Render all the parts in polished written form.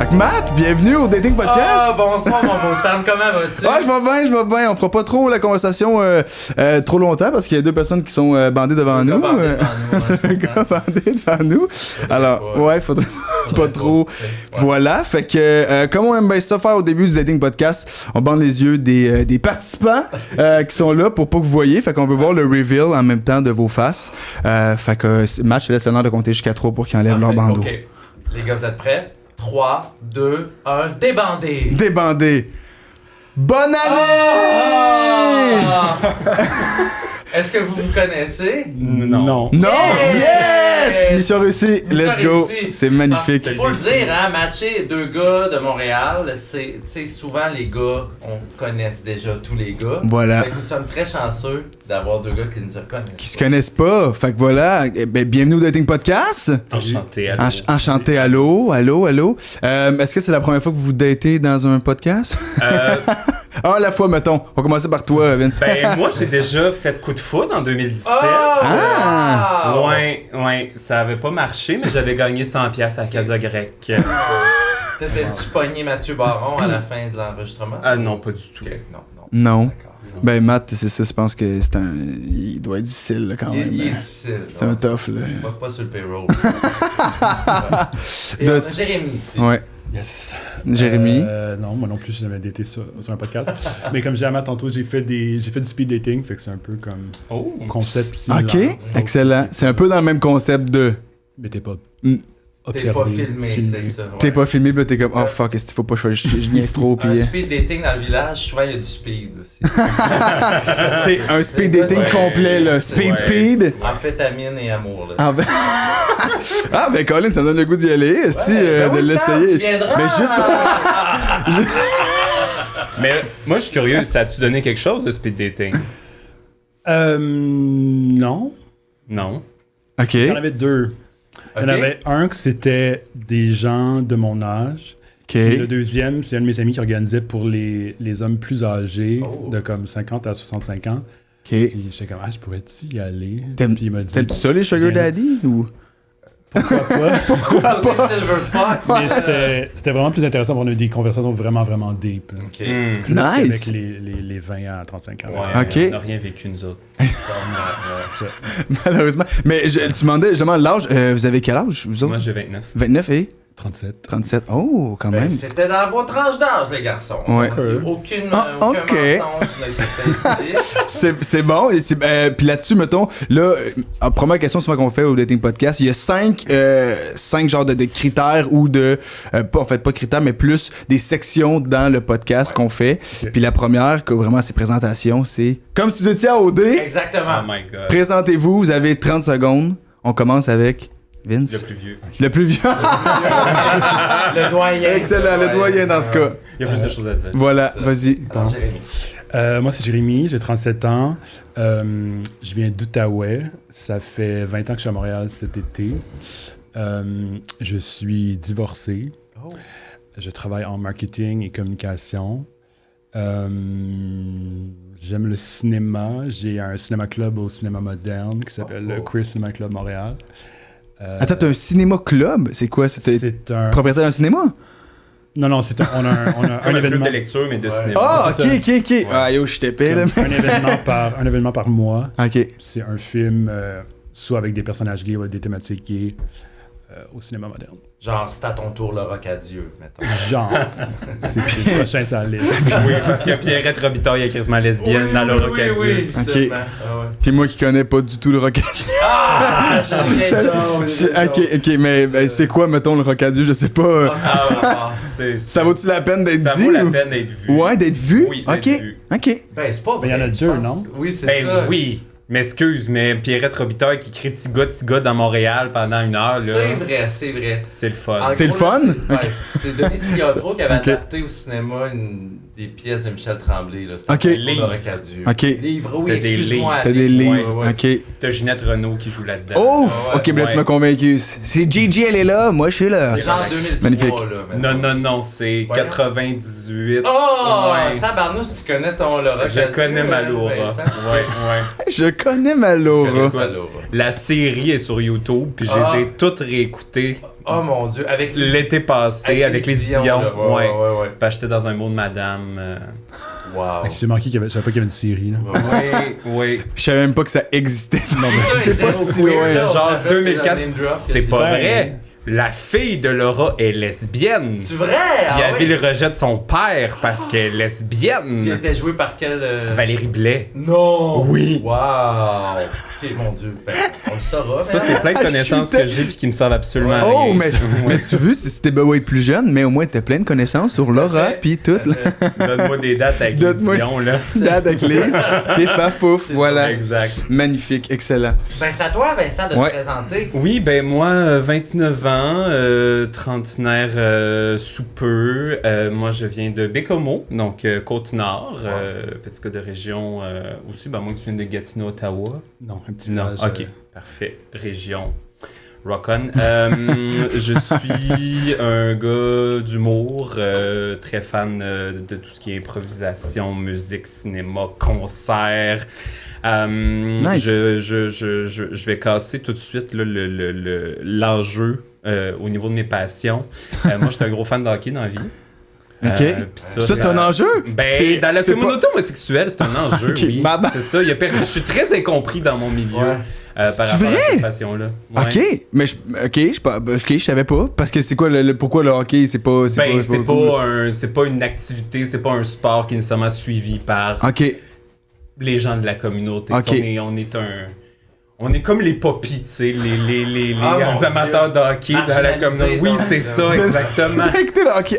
Fait que Matt, bienvenue au Dating Podcast. Ah, bonsoir mon beau Sam, comment vas-tu? Ah, je vais bien. On fera pas trop la conversation trop longtemps parce qu'il y a deux personnes qui sont bandées devant nous. Deux gars bandés devant nous. Alors, ouais, faudrait pas trop. Voilà, fait que comme on aime bien ça faire au début du Dating Podcast, on bande les yeux des participants qui sont là pour pas que vous voyez. Fait qu'on veut voir le reveal en même temps de vos faces. Fait que Matt, je te laisse le temps de compter jusqu'à 3 pour qu'ils enlèvent leur bandeau. Ok, les gars, vous êtes prêts? 3, 2, 1, débandé! Débandé! Bonne année! Est-ce que vous connaissez? Non. Non! Yes! Yes! Mission réussie! Let's go! réussi. C'est magnifique. Il faut le dire, hein, matcher deux gars de Montréal, c'est, tu sais, souvent les gars, on connaisse déjà tous les gars. Voilà. Fait que nous sommes très chanceux d'avoir deux gars qui nous connaissent. Qui se connaissent pas. Fait que voilà. Bienvenue au Dating Podcast. Enchanté, allô. Enchanté, allô. Est-ce que c'est la première fois que vous datez dans un podcast? La fois, mettons. On va commencer par toi, Vince. Moi, j'ai déjà fait coup de foudre en 2017. Ah! Wow! Ouais, ça avait pas marché, mais j'avais gagné 100$ à Casa Grecque. T'étais-tu pogné Mathieu Baron à la fin de l'enregistrement? Ah non, pas du tout. Ok, non. Non. Matt, c'est ça, je pense que il doit être difficile là, quand même. Il est difficile. C'est un tough, là. Fuck pas sur le payroll. Et on a Jérémy ici. Ouais. Yes. Jérémy. Non, moi non plus, j'ai jamais daté sur un podcast. Mais comme j'ai dit à Matt tantôt, j'ai fait du speed dating, fait que c'est un peu comme concept similaire. Ok, excellent. C'est un peu dans le même concept de. Mais t'es pas T'es observé. pas filmé, c'est ça. Ouais. T'es pas filmé, pis là t'es comme, oh fuck, est-ce qu'il faut pas que je niaise trop, Un pis. speed dating dans le village, souvent il y a du speed aussi. C'est un speed dating Ouais. complet, là. Speed. Amphétamine et amour, là. Ben Colin, ça me donne le goût d'y aller, de l'essayer. Tu viendras. Mais juste Mais moi, je suis curieux, ça a-tu donné quelque chose, le speed dating? Non. Non. Ok. Il y en avait deux. Il y en avait un que c'était des gens de mon âge. Puis le deuxième, c'est un de mes amis qui organisait pour les hommes plus âgés, de comme 50 à 65 ans. Ok. Puis j'étais comme, je pourrais-tu y aller? Puis il m'a dit, T'aimes ça les Sugar Daddy ou? pourquoi pas? Pourquoi pas? Silver Fox. Mais c'était vraiment plus intéressant pour nous des conversations vraiment, vraiment deep. Là. Ok. Plus Nice. Avec les 20 à 35 ans. Ouais, Ok. on n'a rien vécu, nous autres. Malheureusement. Mais tu demandais justement l'âge. Vous avez quel âge, vous autres? Moi, j'ai 29. 29 et 37. 37. Oh, quand Ben, même. c'était dans vos tranches d'âge, les garçons. Ouais. Aucun ok. mensonge n'a été fait ici. C'est bon. Puis là-dessus, mettons, là, première question souvent qu'on fait au Dating Podcast, il y a 5 genres de critères ou pas critères, mais plus des sections dans le podcast qu'on fait. Ok. Puis la première, que vraiment c'est présentation, c'est comme si vous étiez à OD. Exactement. Oh my god. Présentez-vous, vous avez 30 secondes. On commence avec Vince. Le plus vieux. Le plus vieux. Le doyen. Excellent, le doyen dans ce cas. Il y a plus de choses à dire. Voilà, Ça. vas-y. Alors, Jérémy. Moi, c'est Jérémy, j'ai 37 ans. Je viens d'Outaouais. Ça fait 20 ans que je suis à Montréal cet été. Je suis divorcé. Oh. Je travaille en marketing et communication. J'aime le cinéma. J'ai un cinéma club au cinéma moderne qui s'appelle le Queer Cinema Club Montréal. Attends, t'as un cinéma club? C'est quoi? C'était C'est un... propriétaire d'un cinéma? Non, on a C'est un comme un club événement. de lecture, mais de cinéma. Ah, c'est ok. Ah, yo, je t'épais, là. Un événement par mois. Ok. C'est un film soit avec des personnages gays ou avec des thématiques gays au cinéma moderne. Genre, c'est à ton tour le rock à Dieu, mettons. Genre, c'est le prochain sur la liste. Oui, parce que Pierrette Robitaille est quasiment lesbienne dans le rock à Dieu. Ok. justement. Ah ouais. Puis moi qui connais pas du tout le Rocadieu. Ah! Ok, mais c'est quoi, mettons, le Rocadieu? Je sais pas. Ça vaut-tu la peine d'être dit? Ça vaut la ou- peine d'être vu. Ouais, d'être vu? Oui, d'être Ok. vu. Ok. Ben, c'est pas vrai. Ben, il y en a je deux, pense. non? Oui, c'est Ben ça. oui. Mais excuse, mais Pierrette Robitaille qui crie Tiga dans Montréal pendant 1 heure, là. C'est vrai. C'est le fun. En C'est gros, le fun? là, c'est Denis Filiatro qui avait Ok. adapté au cinéma des pièces de Michel Tremblay. Là. C'était Ok. un Livre. rock à Dieu. Ok. Livre, oui, C'était des excuse-moi. livres. C'est des livres. Ouais, ouais. Ok. T'as Ginette Renault qui joue là-dedans. Ouf! Ouais, Ok, mais là, tu ouais. m'as convaincu. C'est Gigi, elle est là. Moi, je suis là. C'est genre 2003, Magnifique. là. maintenant. Non, c'est Voyons. 98. Oh! Ouais. Tabarnouche, tu connais ton Laura. Je connais ma Laura. Ouais. Je connais ma Laura. Écoute, la série est sur YouTube, puis je les ai toutes réécoutées Oh mon Dieu, avec l'été passé, avec les Dion. Ouais. Puis j'étais dans un mot de madame. Wow. J'ai manqué je savais pas qu'il y avait une série. Là. Oui. Je savais même pas que ça existait. Non, mais c'est pas si loin. Genre 2004. C'est pas vrai. La fille de Laura est lesbienne. C'est vrai? Puis elle le rejet de son père parce qu'elle est lesbienne. Puis elle était jouée par quelle... Valérie Blais. Non! Oui. Wow! Ok, mon Dieu. Ben, on le saura. Ça, c'est plein de connaissances que j'ai puis qui me servent absolument à Oh, rien. mais tu veux, si c'était plus jeune, mais au moins t'as plein de connaissances sur Laura puis tout. Donne-moi des dates avec les Dion, là. Date avec les. Pif, paf, pouf, voilà. Exact. Magnifique, excellent. Ben, c'est à toi, Vincent, de te présenter. Oui, ben moi, 29 ans, trentenaire sous peu. Moi, je viens de Bécomo, donc Côte-Nord, petit gars de région aussi. Ben moi, tu viens de Gatineau, Ottawa. Non, un petit Non, village. ok, parfait. Région. Rock on. Je suis un gars d'humour, très fan de tout ce qui est improvisation, musique, cinéma, concert. Nice. Je vais casser tout de suite là, l'enjeu au niveau de mes passions. Moi, je suis un gros fan de hockey dans la vie. OK. Ça, c'est un enjeu? Ben, dans la communauté homosexuelle, c'est un enjeu, Okay, oui. C'est ça. Je suis très incompris dans mon milieu par rapport à cette passion-là. Ouais. OK. Mais je savais pas. Parce que c'est quoi pourquoi le hockey, c'est pas... C'est pas une activité, c'est pas un sport qui est nécessairement suivi par les gens de la communauté. Okay. On est comme les poppies, tu sais, les amateurs de hockey dans la communauté. Oui, c'est ça, exactement.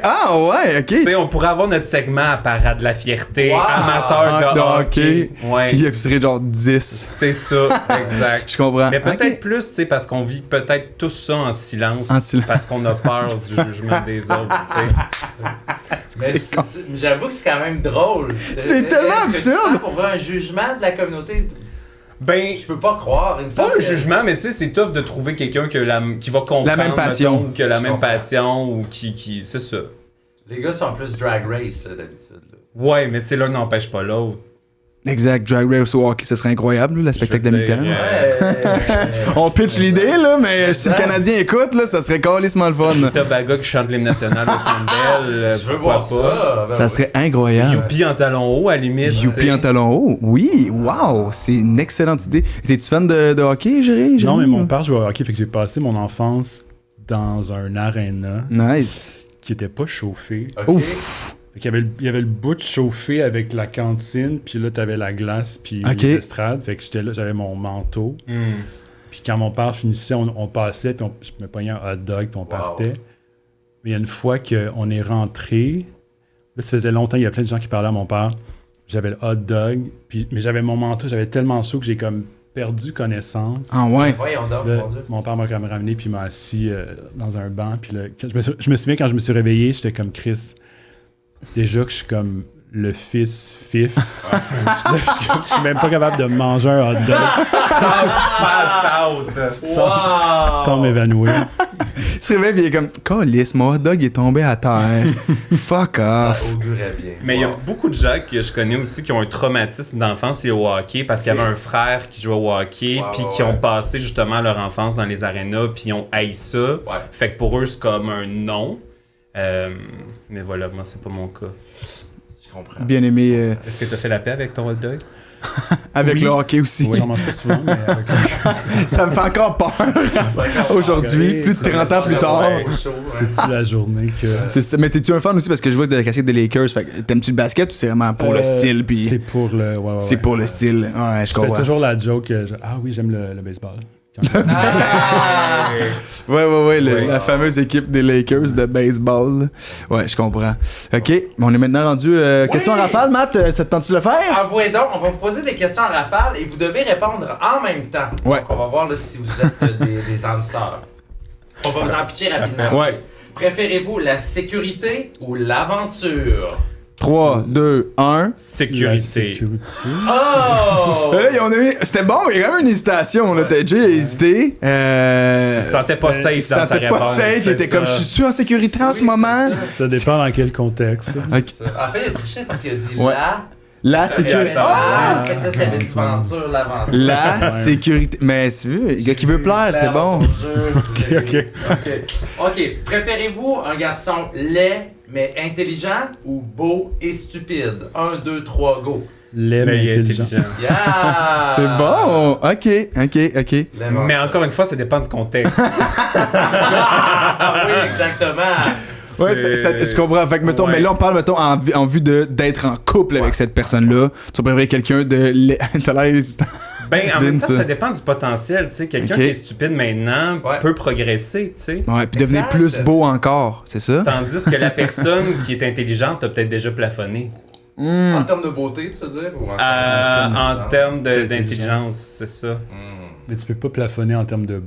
Ah ouais, OK. Tu sais, on pourrait avoir notre segment à Parade de la fierté, amateur de hockey. Ouais. Puis il serait genre 10. C'est ça, exact. Je comprends. Mais peut-être plus, tu sais, parce qu'on vit peut-être tout ça en silence. Parce qu'on a peur du jugement des autres, tu sais. Mais j'avoue que c'est quand même drôle. C'est tellement absurde. Pour voir un jugement de la communauté... Ben, je peux pas croire. Pas un jugement, mais tu sais, c'est tough de trouver quelqu'un qui va comprendre la même passion, que la même passion ou qui c'est ça. Les gars sont plus drag race d'habitude. Ouais, mais tu sais, l'un n'empêche pas l'autre. Exact, Drag Race au hockey, ce serait incroyable, le spectacle de mi-temps. On pitch Ouais. l'idée, là, mais si le Canadien écoute, là, ça serait carrément le fun. Tobago qui chante l'hymne national au Sandbell, je veux voir ça. Ça serait incroyable. Youpi en talon haut, à la limite. Youpi en talon haut, oui, wow, c'est une excellente idée. T'es-tu fan de hockey, Jérémy? Non, mais mon père jouait au hockey, fait que j'ai passé mon enfance dans un aréna Nice. qui était pas chauffé. Okay. Ouf. Fait qu'il y avait le bout chauffé avec la cantine, puis là, t'avais la glace, puis les estrades. Fait que j'étais là, j'avais mon manteau. Puis quand mon père finissait, on passait, puis je me pognais un hot dog, puis on partait. Mais il y a une fois qu'on est rentré, là, ça faisait longtemps, il y a plein de gens qui parlaient à mon père. J'avais le hot dog, mais j'avais mon manteau, j'avais tellement chaud que j'ai comme perdu connaissance. Ah ouais? Voyons donc, Là, mon Dieu. mon père m'a comme ramené, puis m'a assis dans un banc. Puis là, je me souviens, quand je me suis réveillé, j'étais comme Chris. Déjà que je suis comme le fils fif. Je suis même pas capable de manger un hot dog sans m'évanouir. Il se réveille et il est comme, câlisse, mon hot dog est tombé à terre. Fuck off. Ça augurait bien. Mais il y a beaucoup de gens que je connais aussi qui ont un traumatisme d'enfance et au hockey parce qu'il y avait un frère qui jouait au hockey puis qui ont passé justement leur enfance dans les arénas puis ils ont haï ça. Fait que pour eux, c'est comme un non. Mais voilà, moi, c'est pas mon cas. Je comprends. Bien aimé. Est-ce que tu as fait la paix avec ton hot dog? Avec le hockey aussi. Oui, j'en mange pas souvent, mais avec Ça me fait encore peur. Aujourd'hui, plus de 30 ans plus tard. c'est-tu la journée que... C'est ça. Mais t'es-tu un fan aussi parce que je vois de la casquette des Lakers. Fait que t'aimes-tu le basket ou c'est vraiment pour le style? Puis C'est pour le... c'est pour le style. Ouais, je fais comprends. toujours la joke, ah oui, j'aime le baseball. Ouais, la fameuse équipe des Lakers de baseball. Ouais, je comprends. OK, on est maintenant rendu... Question à rafale, Matt, ça te tente-tu de le faire? Envoyez donc, on va vous poser des questions en rafale et vous devez répondre en même temps. Ouais. Donc on va voir là, si vous êtes des âmes sœurs. On va vous en pitcher rapidement. Ouais. Préférez-vous la sécurité ou l'aventure? 3, 2, 1. Sécurité. Oh! Là, c'était bon, mais il y a quand même une hésitation. Là. T'as déjà hésité. Il se sentait pas safe dans sa sentait pas réponse. safe. Il était comme, je suis en sécurité en ce moment. Ça dépend dans quel contexte. Okay. En fait, il a triché parce qu'il a dit Ouais. la La sécurité. Ah! Fait que là, ça avait du venture, l'aventure. La sécurité. Mais c'est vu, le gars qui veut plaire, c'est bon. OK. Préférez-vous un garçon laid, mais intelligent ou beau et stupide? 1, 2, 3, go. Laid, mais intelligent. Yeah! C'est bon. OK. Mais encore une fois, ça dépend du contexte. Ah oui, exactement. Ouais, je comprends. Fait que, mettons, mais là, on parle, mettons, en vue d'être en couple avec cette personne-là. Tu préférerais quelqu'un de... T'as l'air hésitant. Ben, en même temps, ça dépend du potentiel, tu sais. Quelqu'un qui est stupide maintenant peut progresser, tu sais. Ouais, puis devenir plus beau encore, c'est ça? Tandis que la personne qui est intelligente a peut-être déjà plafonné. En termes de beauté, tu veux dire? Ou en termes d'intelligence, c'est ça. Mais tu peux pas plafonner en termes de...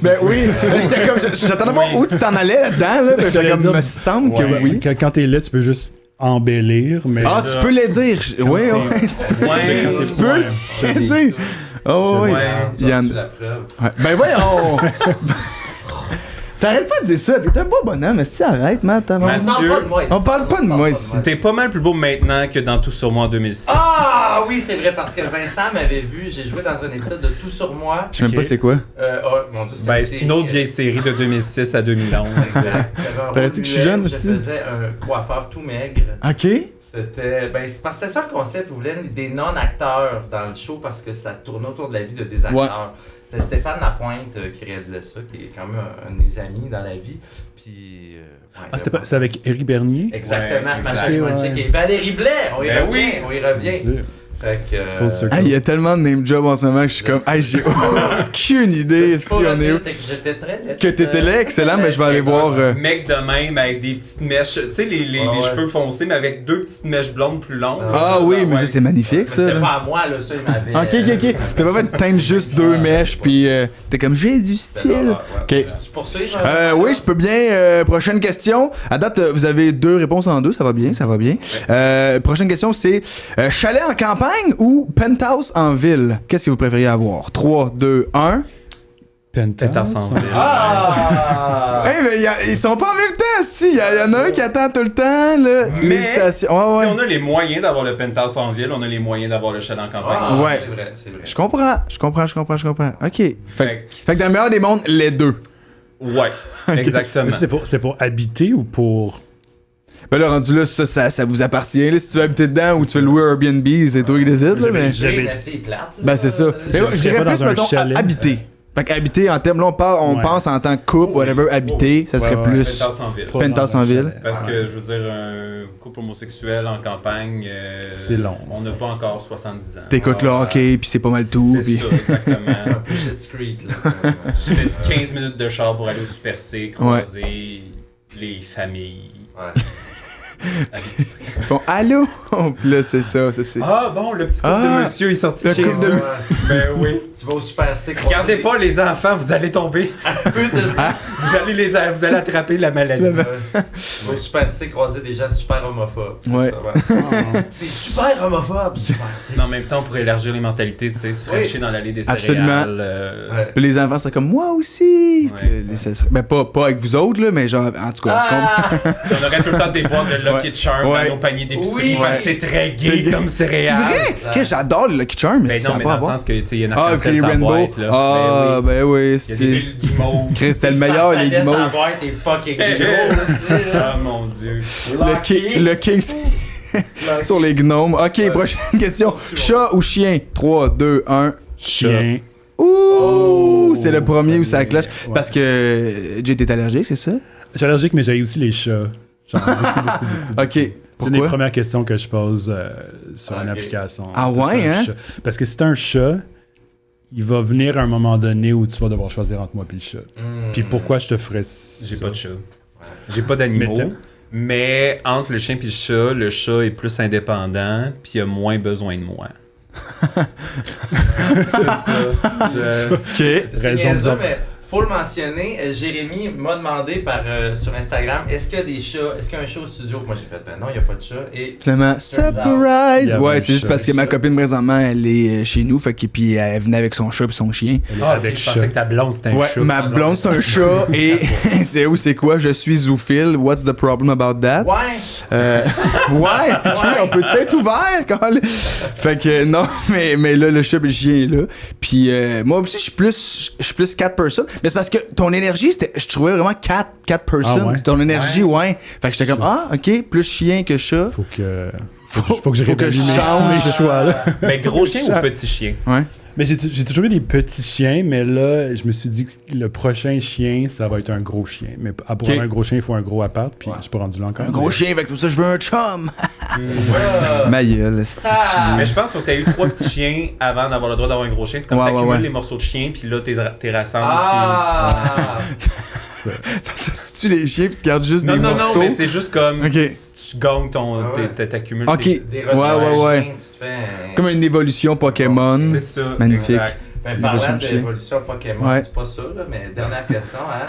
Ben oui, j'étais comme, j'attendais pas où tu t'en allais là-dedans, là, mais j'étais comme, me semble que oui. Quand t'es là, tu peux juste embellir, mais... Ah, tu peux les dire, oui, tu peux les dire. Oh oui, Yann. Ben voyons! T'arrêtes pas de dire ça, t'es un beau bonhomme, mais si arrête, Matt, Mathieu, on parle pas de moi ici. T'es pas mal plus beau maintenant que dans Tout sur moi en 2006. Ah oui, c'est vrai, parce que Vincent m'avait vu, j'ai joué dans un épisode de Tout sur moi. Je sais même pas c'est quoi. Oh mon Dieu, c'est une autre vieille série de 2006 à 2011. Paraît-il que je suis jeune, je faisais un coiffeur tout maigre. OK. C'était parce que c'est ça le concept, vous voulez des non-acteurs dans le show parce que ça tournait autour de la vie de des acteurs. Ouais. C'était Stéphane Lapointe qui réalisait ça, qui est quand même un de mes amis dans la vie. Puis, c'est avec Éric Bernier? Exactement, Magique et Valérie Blais, on y revient. Fait que, il y a tellement de name job en ce moment que je suis comme, j'ai aucune idée si on est où. C'est que j'étais très laid. Que t'étais là, excellent, mais je vais aller voir. Mec de même avec des petites mèches, tu sais, les cheveux foncés, mais avec 2 petites mèches blondes plus longues. Ah oui, mais ça, c'est magnifique, ça. C'est pas à moi, là, ça, il m'avait. Ok. T'as pas fait de teindre juste 2 mèches, puis t'es comme, j'ai du style. Ok. Tu poursuis? Oui, je peux bien. Prochaine question. À date, vous avez 2 réponses en 2, ça va bien. Prochaine question, c'est chalet en campagne ou penthouse en ville? Qu'est-ce que vous préfériez avoir? 3, 2, 1. Penthouse en ville. Ah! Hey, mais ils sont pas en même temps, si. Il y en a un qui attend tout le temps, là. Mais si on a les moyens d'avoir le penthouse en ville, on a les moyens d'avoir le chalet en campagne. Ouais. C'est vrai. Je comprends. OK. Fait que dans le meilleur des mondes, les deux. Ouais, exactement. C'est pour habiter ou pour... Ben là, rendu là, ça vous appartient. Là, si tu veux habiter dedans ou tu veux louer Airbnb, c'est toi qui décides. Là, mais... C'est plate. Ben c'est ça. Mais je dirais plus, mettons, habiter. Fait qu'habiter en termes, là, on pense en tant que couple, whatever, habiter, ça serait plus... Penthouse en ville. Penthouse en ville. Parce que, je veux dire, un couple homosexuel en campagne... c'est long. On n'a pas encore 70 ans. T'écoutes le hockey, puis c'est pas mal tout. C'est ça, exactement. Shit Street, là. Tu fais 15 minutes de char pour aller au Super C, croiser les familles. Ouais. Bon, allô? Puis là, c'est ça. Ah bon, le petit couple de monsieur est sorti chez eux. Ben oui. Tu vas au Super C. Regardez pas les enfants, vous allez tomber. Oui, c'est ça. Vous allez attraper la maladie. Tu vas au Super C croiser des gens super homophobes. Ouais. C'est super homophobe, Super C. Mais en même temps, pour élargir les mentalités, tu sais, se frencher dans l'allée des Absolument. céréales. Puis les enfants seraient comme moi aussi. Ben pas avec vous autres, là, mais genre, en tout cas, tu comprends. On aurait tout le temps des boîtes de Lucky Charms dans nos paniers d'épicerie. C'est très gay comme céréales. C'est vrai? J'adore le Lucky Charms, mais non, mais dans le sens que, tu sais, il y a une arc-en-ciel les sans Rainbow. boîte, là. Ah, ben oui. Il y a des bulles guimauves. Chris, c'était le meilleur, les guimauves. La boîte est fucking chaud aussi, là. Ah, mon Dieu. Le king sur les gnomes. Ok, prochaine question. Chat ou chien? 3, 2, 1. Chien. Ouh! C'est le premier où ça clash. Parce que Jay, t'es allergique, c'est ça? Je suis allergique, mais j'ai aussi les chats. J'en ai beaucoup. Ok. C'est une des premières questions que je pose sur une application. Ah ouais, hein? Parce que si t'as un chat, il va venir à un moment donné où tu vas devoir choisir entre moi et le chat. Puis pourquoi je te ferais ça? J'ai pas de chat. J'ai pas d'animaux. Mais entre le chien et le chat est plus indépendant puis il a moins besoin de moi. C'est ça. Ok. Raison de faut le mentionner, Jérémy m'a demandé sur Instagram, est-ce qu'il y a des chats, est-ce qu'il y a un chat au studio? Moi j'ai fait, non, il n'y a pas de chat. Et finalement, surprise! Ouais, c'est juste parce que ma copine présentement, elle est chez nous, fait que puis elle venait avec son chat et son chien. Avec je pensais que ta blonde c'était un chat. Ma blonde c'est un chat et c'est quoi? Je suis zoophile. What's the problem about that? Ouais! On peut-tu être ouvert? Fait que non, mais là, le chat et le chien est là. Puis moi aussi, je suis plus 4 personnes. Mais c'est parce que ton énergie, je trouvais vraiment 4 personnes. Ah ouais? Ton énergie, ouais. Fait que j'étais comme, ok, plus chien que chat. Faut que je change les choix, là. Mais gros chien ou petit chien? Ouais. Mais j'ai toujours eu des petits chiens, mais là, je me suis dit que le prochain chien, ça va être un gros chien. Mais pour avoir un gros chien, il faut un gros appart, puis je suis pas rendu là encore. Un gros chien, avec tout ça, je veux un chum! Ma gueule, mais je pense que t'as eu 3 petits chiens avant d'avoir le droit d'avoir un gros chien. C'est comme t'accumules les morceaux de chien, puis là, t'es rassembles. Tu les chiens, puis tu gardes juste des morceaux. Non, mais c'est juste comme... Tu gagnes t'accumules des ouais. Comme une évolution Pokémon. C'est ça. Magnifique. Parlant d'évolution Pokémon, c'est pas ça, là, mais dernière question, hein.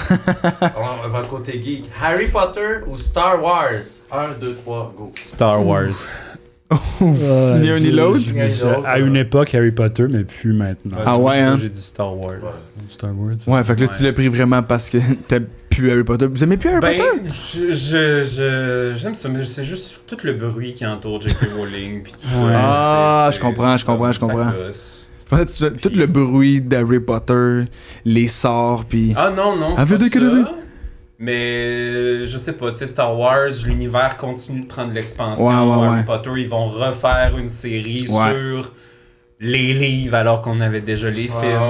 On va côté geek. Harry Potter ou Star Wars? 1, 2, 3, go. Star Wars. Ni un ni l'autre. À une époque, Harry Potter, mais plus maintenant. Hein? J'ai dit Star Wars. Star Wars. Ouais, fait que là, tu l'as pris vraiment parce que t'aimes plus Harry Potter. Vous aimez plus Harry Potter? J'aime ça, mais c'est juste tout le bruit qui entoure J.K. Rowling. Puis tout ça. Je comprends. Je pensais tout le bruit d'Harry Potter, les sorts, puis... Ah non, c'est pas ça. Mais je sais pas, tu sais, Star Wars, l'univers continue de prendre de l'expansion. Harry Potter, ils vont refaire une série sur les livres alors qu'on avait déjà les films.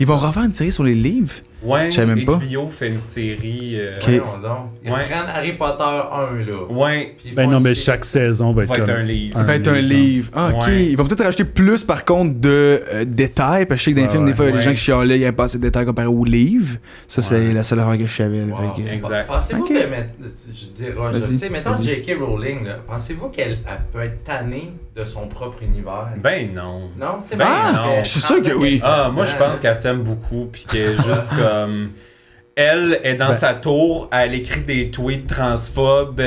Ils vont refaire une série sur les livres? Ouais, je savais même pas. HBO fait une série. Ils reprennent Harry Potter 1 là. Ouais. Ben non, mais chaque saison va être un livre. Va être un livre. Ah, ok. Ils vont peut-être rajouter plus par contre de détails. Parce que je sais que dans les films, des fois, il y a des gens qui chialaient, il n'y avait pas assez de détails comparé au livre. Ça, c'est la seule affaire que je savais. Exact. Pensez-vous que. Je déroge. Tu sais, mettons J.K. Rowling, pensez-vous qu'elle peut être tannée de son propre univers? Ben non. Non? Je suis sûr que oui. Moi, je pense qu'elle s'aime beaucoup. Puis qu'elle est juste comme. Elle est dans sa tour, elle écrit des tweets transphobes.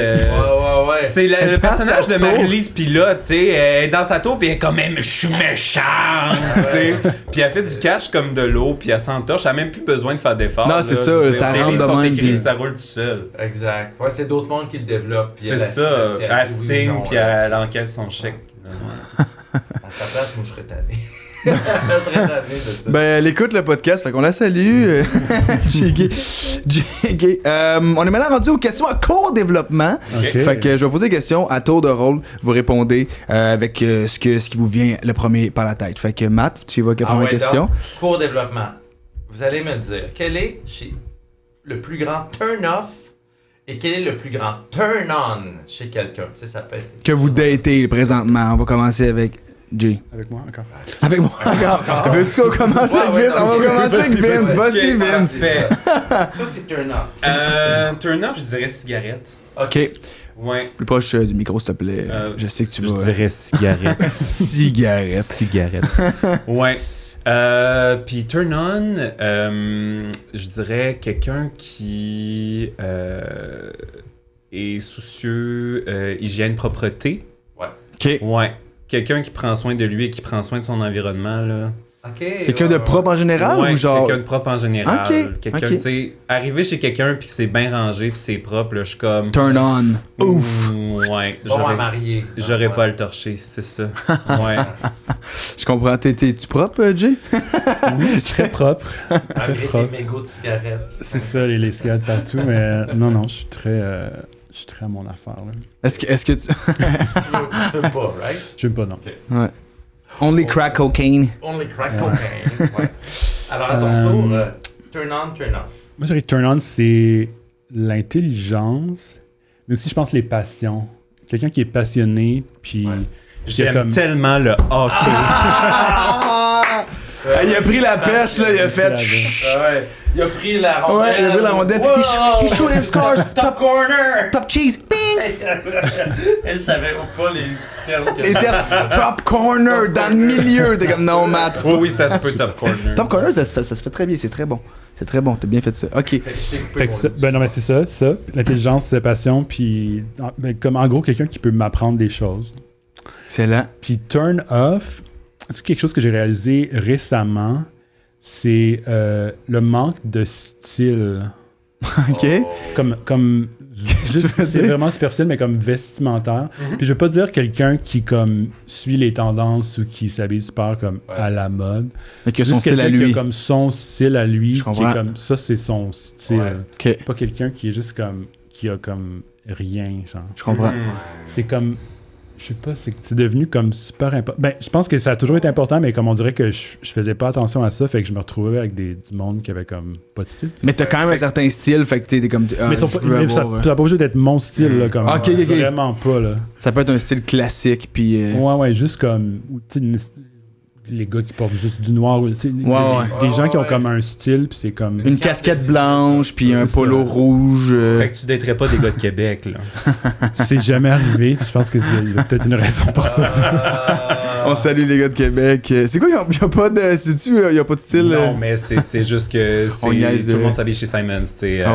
C'est le personnage de Marie-Lise Pilote, tu sais, elle est dans sa tour, puis elle est comme même, je suis méchante, tu sais. Puis elle fait du cash comme de l'eau, puis elle s'entorche, elle a même plus besoin de faire d'efforts. Non, c'est ça, ça rentre de même. Puis ça roule tout seul. Exact. Ouais, c'est d'autres mondes qui le développent. C'est ça, elle signe, puis elle encaisse son chèque. À sa place, moi, je serais tanné. Ben, elle écoute le podcast, fait qu'on la salue. JK. On est maintenant rendu aux questions à court développement. Fait que je vais poser des questions à tour de rôle. Vous répondez avec ce qui vous vient le premier par la tête. Fait que Matt, tu évoques la première question. Court développement. Vous allez me dire quel est le plus grand turn-off et quel est le plus grand turn-on chez quelqu'un. Tu sais, ça peut être... Que vous datez présentement. On va commencer avec Jay. Avec moi encore. Avec moi encore. Veux-tu qu'on commence avec Vince? On va commencer avec Vince. Vas-y, Vince. Qu'est-ce qui est turn-off? Turn-off, je dirais cigarette. Ok. Ouais. Plus proche du micro, s'il te plaît. Je sais que tu vas... Je dirais cigarette. Cigarette. Ouais. Puis turn on, je dirais quelqu'un qui est soucieux hygiène, propreté. Ouais. Ok. Ouais. Quelqu'un qui prend soin de lui et qui prend soin de son environnement, là. Quelqu'un de propre en général ou genre... quelqu'un de propre en général. Quelqu'un, tu sais, arriver chez quelqu'un puis que c'est bien rangé puis c'est propre, là, je suis comme... Turn on. Ouf. Ouais. J'aurais pas à le torcher, c'est ça. Ouais. Je comprends. T'es-tu propre, Jay? Oui, très propre. Malgré tes mégots de cigarettes. C'est ça, les cigarettes partout, mais non, je suis très... Je suis très à mon affaire, là. Est-ce que tu... tu veux pas, right? Je veux pas, non. Okay. Ouais. Only crack cocaine. Only crack cocaine, ouais. Alors, à ton tour, turn on, turn off. Moi, je dirais que turn on, c'est l'intelligence, mais aussi, je pense, les passions. Quelqu'un qui est passionné, puis... Ouais. J'aime tellement le hockey. Il a pris la pêche, là, il a fait... Ouais. Il a pris la rondelle. Ouais, il a pris la rondelle. He shoot and scores. Top corner. Top cheese. Bing! Thanks! Je savais pas les termes. Les termes top corner dans le milieu. T'es comme non, Matt. Oui, ça se peut top corner. Top corner, ça se fait très bien. C'est très bon. C'est très bon. T'as bien fait ça. OK. Fait que ça, non, mais c'est ça. L'intelligence, c'est passion. Puis, comme en gros, quelqu'un qui peut m'apprendre des choses. Excellent. Puis, turn off, c'est quelque chose que j'ai réalisé récemment. C'est le manque de style. OK. Comme c'est vraiment superficiel, mais comme vestimentaire. Puis je veux pas dire quelqu'un qui comme suit les tendances ou qui s'habille super comme à la mode. Mais que son style à lui. Qui a comme son style à lui. Je comprends. Qui est comme ça, c'est son style. Okay. Pas quelqu'un qui est juste comme qui a comme rien, genre. Je comprends. C'est comme je sais pas, c'est devenu comme super important. Ben, je pense que ça a toujours été important, mais comme on dirait que je faisais pas attention à ça, fait que je me retrouvais avec du monde qui avait comme pas de style. Mais t'as quand même un certain style, fait que t'es comme... mais ça n'a pas obligé d'être mon style, là, comme... OK. Vraiment pas, là. Ça peut être un style classique, puis... Ouais, juste comme... Les gars qui portent juste du noir, des gens qui ont comme un style, puis c'est comme... Une casquette blanche, puis un polo rouge. Fait que tu daterais pas des gars de Québec, là. C'est jamais arrivé, je pense qu'il y a peut-être une raison pour ça. On salue les gars de Québec. C'est quoi, il y a pas de... Sais-tu, il y a pas de style? Non, mais c'est juste que tout le monde s'habille chez Simons, c'est...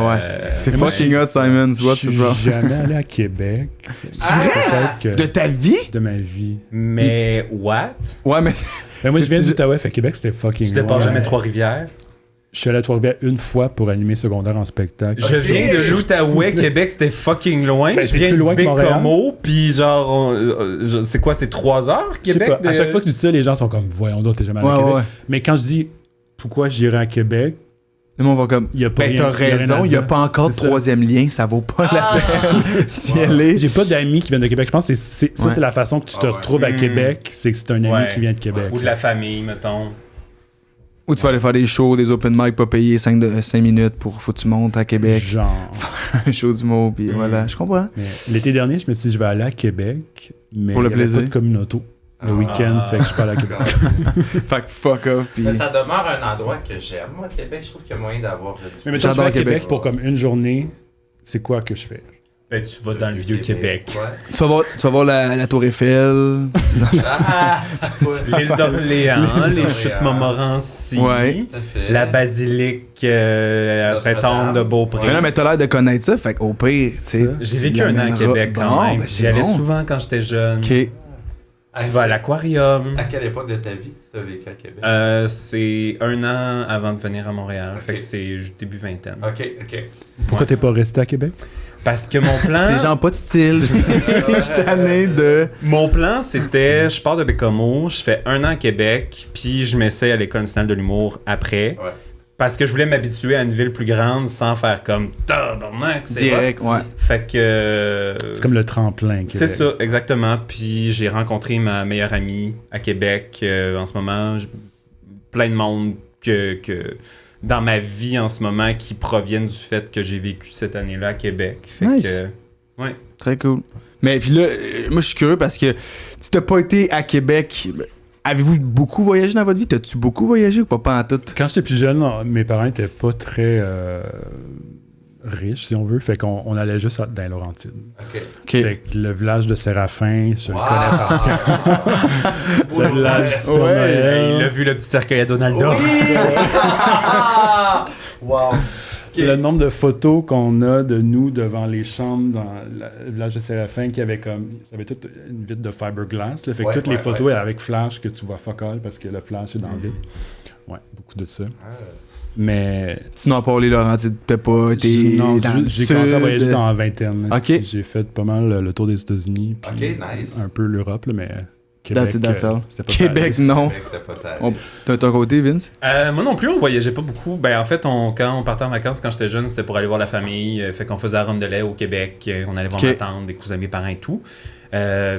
C'est fucking hot, Simons. What's the problem? Je suis jamais allé à Québec. C'est vrai? De ta vie? De ma vie. Mais what? Ouais, mais... Ben moi, je viens d'Outaouais, fait Québec, c'était fucking Tu t'es pas jamais Trois-Rivières? Je suis allé à Trois-Rivières une fois pour animer secondaire en spectacle. Je viens de l'Outaouais, Québec, c'était fucking loin. Ben, je viens plus loin de que Montréal. Bécomo, puis genre, c'est quoi, c'est 3 heures, Québec? Je sais pas. À chaque fois que tu dis ça, les gens sont comme, voyons donc, t'es jamais allé à Québec. Mais quand je dis, pourquoi j'irai à Québec, le monde va comme, ben t'as raison, il n'y a pas encore de troisième lien, ça vaut pas la peine d'y aller. J'ai pas d'amis qui viennent de Québec. Je pense que c'est la façon que tu te retrouves à Québec, c'est que c'est un ami qui vient de Québec. Ou de la famille, mettons. Ou tu vas aller faire des shows, des open mic, pas payer 5 minutes pour faut que tu montes à Québec. Genre. Faire un show d'humour, puis voilà, je comprends. L'été dernier, je me suis dit, je vais aller à Québec, mais pour le il y avait plaisir. pas de communauto. Le week-end, fait que je suis pas allé à Québec. Fait que fuck off. Pis... Mais ça demeure un endroit que j'aime, moi, Québec. Je trouve qu'il y a moyen d'avoir du... Mais j'adore Québec pour comme une journée. C'est quoi que je fais? Ben, tu vas dans le vieux Québec. Ouais. Tu vas voir la Tour Eiffel. L'île d'Orléans, les chutes Montmorency, la basilique à Saint-Anne de Beaupré. Mais non, mais t'as l'air de connaître ça, fait qu'au pire, tu sais. J'ai vécu un an à Québec quand même. Ben, J'y allais souvent quand j'étais jeune. OK. Tu vas à l'aquarium. À quelle époque de ta vie t'as vécu à Québec? C'est 1 an avant de venir à Montréal. Fait que c'est début vingtaine. OK. Pourquoi t'es pas resté à Québec? Parce que mon plan... C'est des gens pas de style. Je suis tanné de... Mon plan, c'était, je pars de Bécomo, je fais 1 an à Québec, puis je m'essaie à l'École nationale de l'humour après. Ouais. Parce que je voulais m'habituer à une ville plus grande sans faire comme tabarnak, c'est direct, rough. Fait que... c'est comme le tremplin, Québec. C'est ça, exactement. Puis j'ai rencontré ma meilleure amie à Québec en ce moment. Plein de monde que dans ma vie en ce moment qui proviennent du fait que j'ai vécu cette année-là à Québec. Fait que... Ouais. Très cool. Mais puis là, moi je suis curieux parce que tu t'as pas été à Québec... Avez-vous beaucoup voyagé dans votre vie? T'as-tu beaucoup voyagé ou pas en tout? Quand j'étais plus jeune, mes parents étaient pas très riches, si on veut. Fait qu'on allait juste dans les Laurentides. OK. Fait que le village de Séraphin, je le connais par cœur. Le village du Père Noël. Il a vu le petit cercueil à Donaldo. Oui! Wow! Okay. Le nombre de photos qu'on a de nous devant les chambres dans le village de Séraphin qui avait comme... Ça avait toute une vitre de fiberglass. Là, fait que toutes les photos étaient avec flash que tu vois fuck all parce que le flash est dans la vitre. Ouais, beaucoup de ça. Mais... Sinon, à part les Laurentides, t'as pas été non, dans j'ai commencé à voyager dans la vingtaine. OK. J'ai fait pas mal le tour des États-Unis. Puis un peu l'Europe, là, mais... Québec, that's all. Québec, non. T'as ton côté, Vince? Moi non plus, on voyageait pas beaucoup. Ben, en fait, quand on partait en vacances quand j'étais jeune, c'était pour aller voir la famille. Fait qu'on faisait la ronde de lait au Québec. On allait voir ma tante, des cousins, mes parents et tout.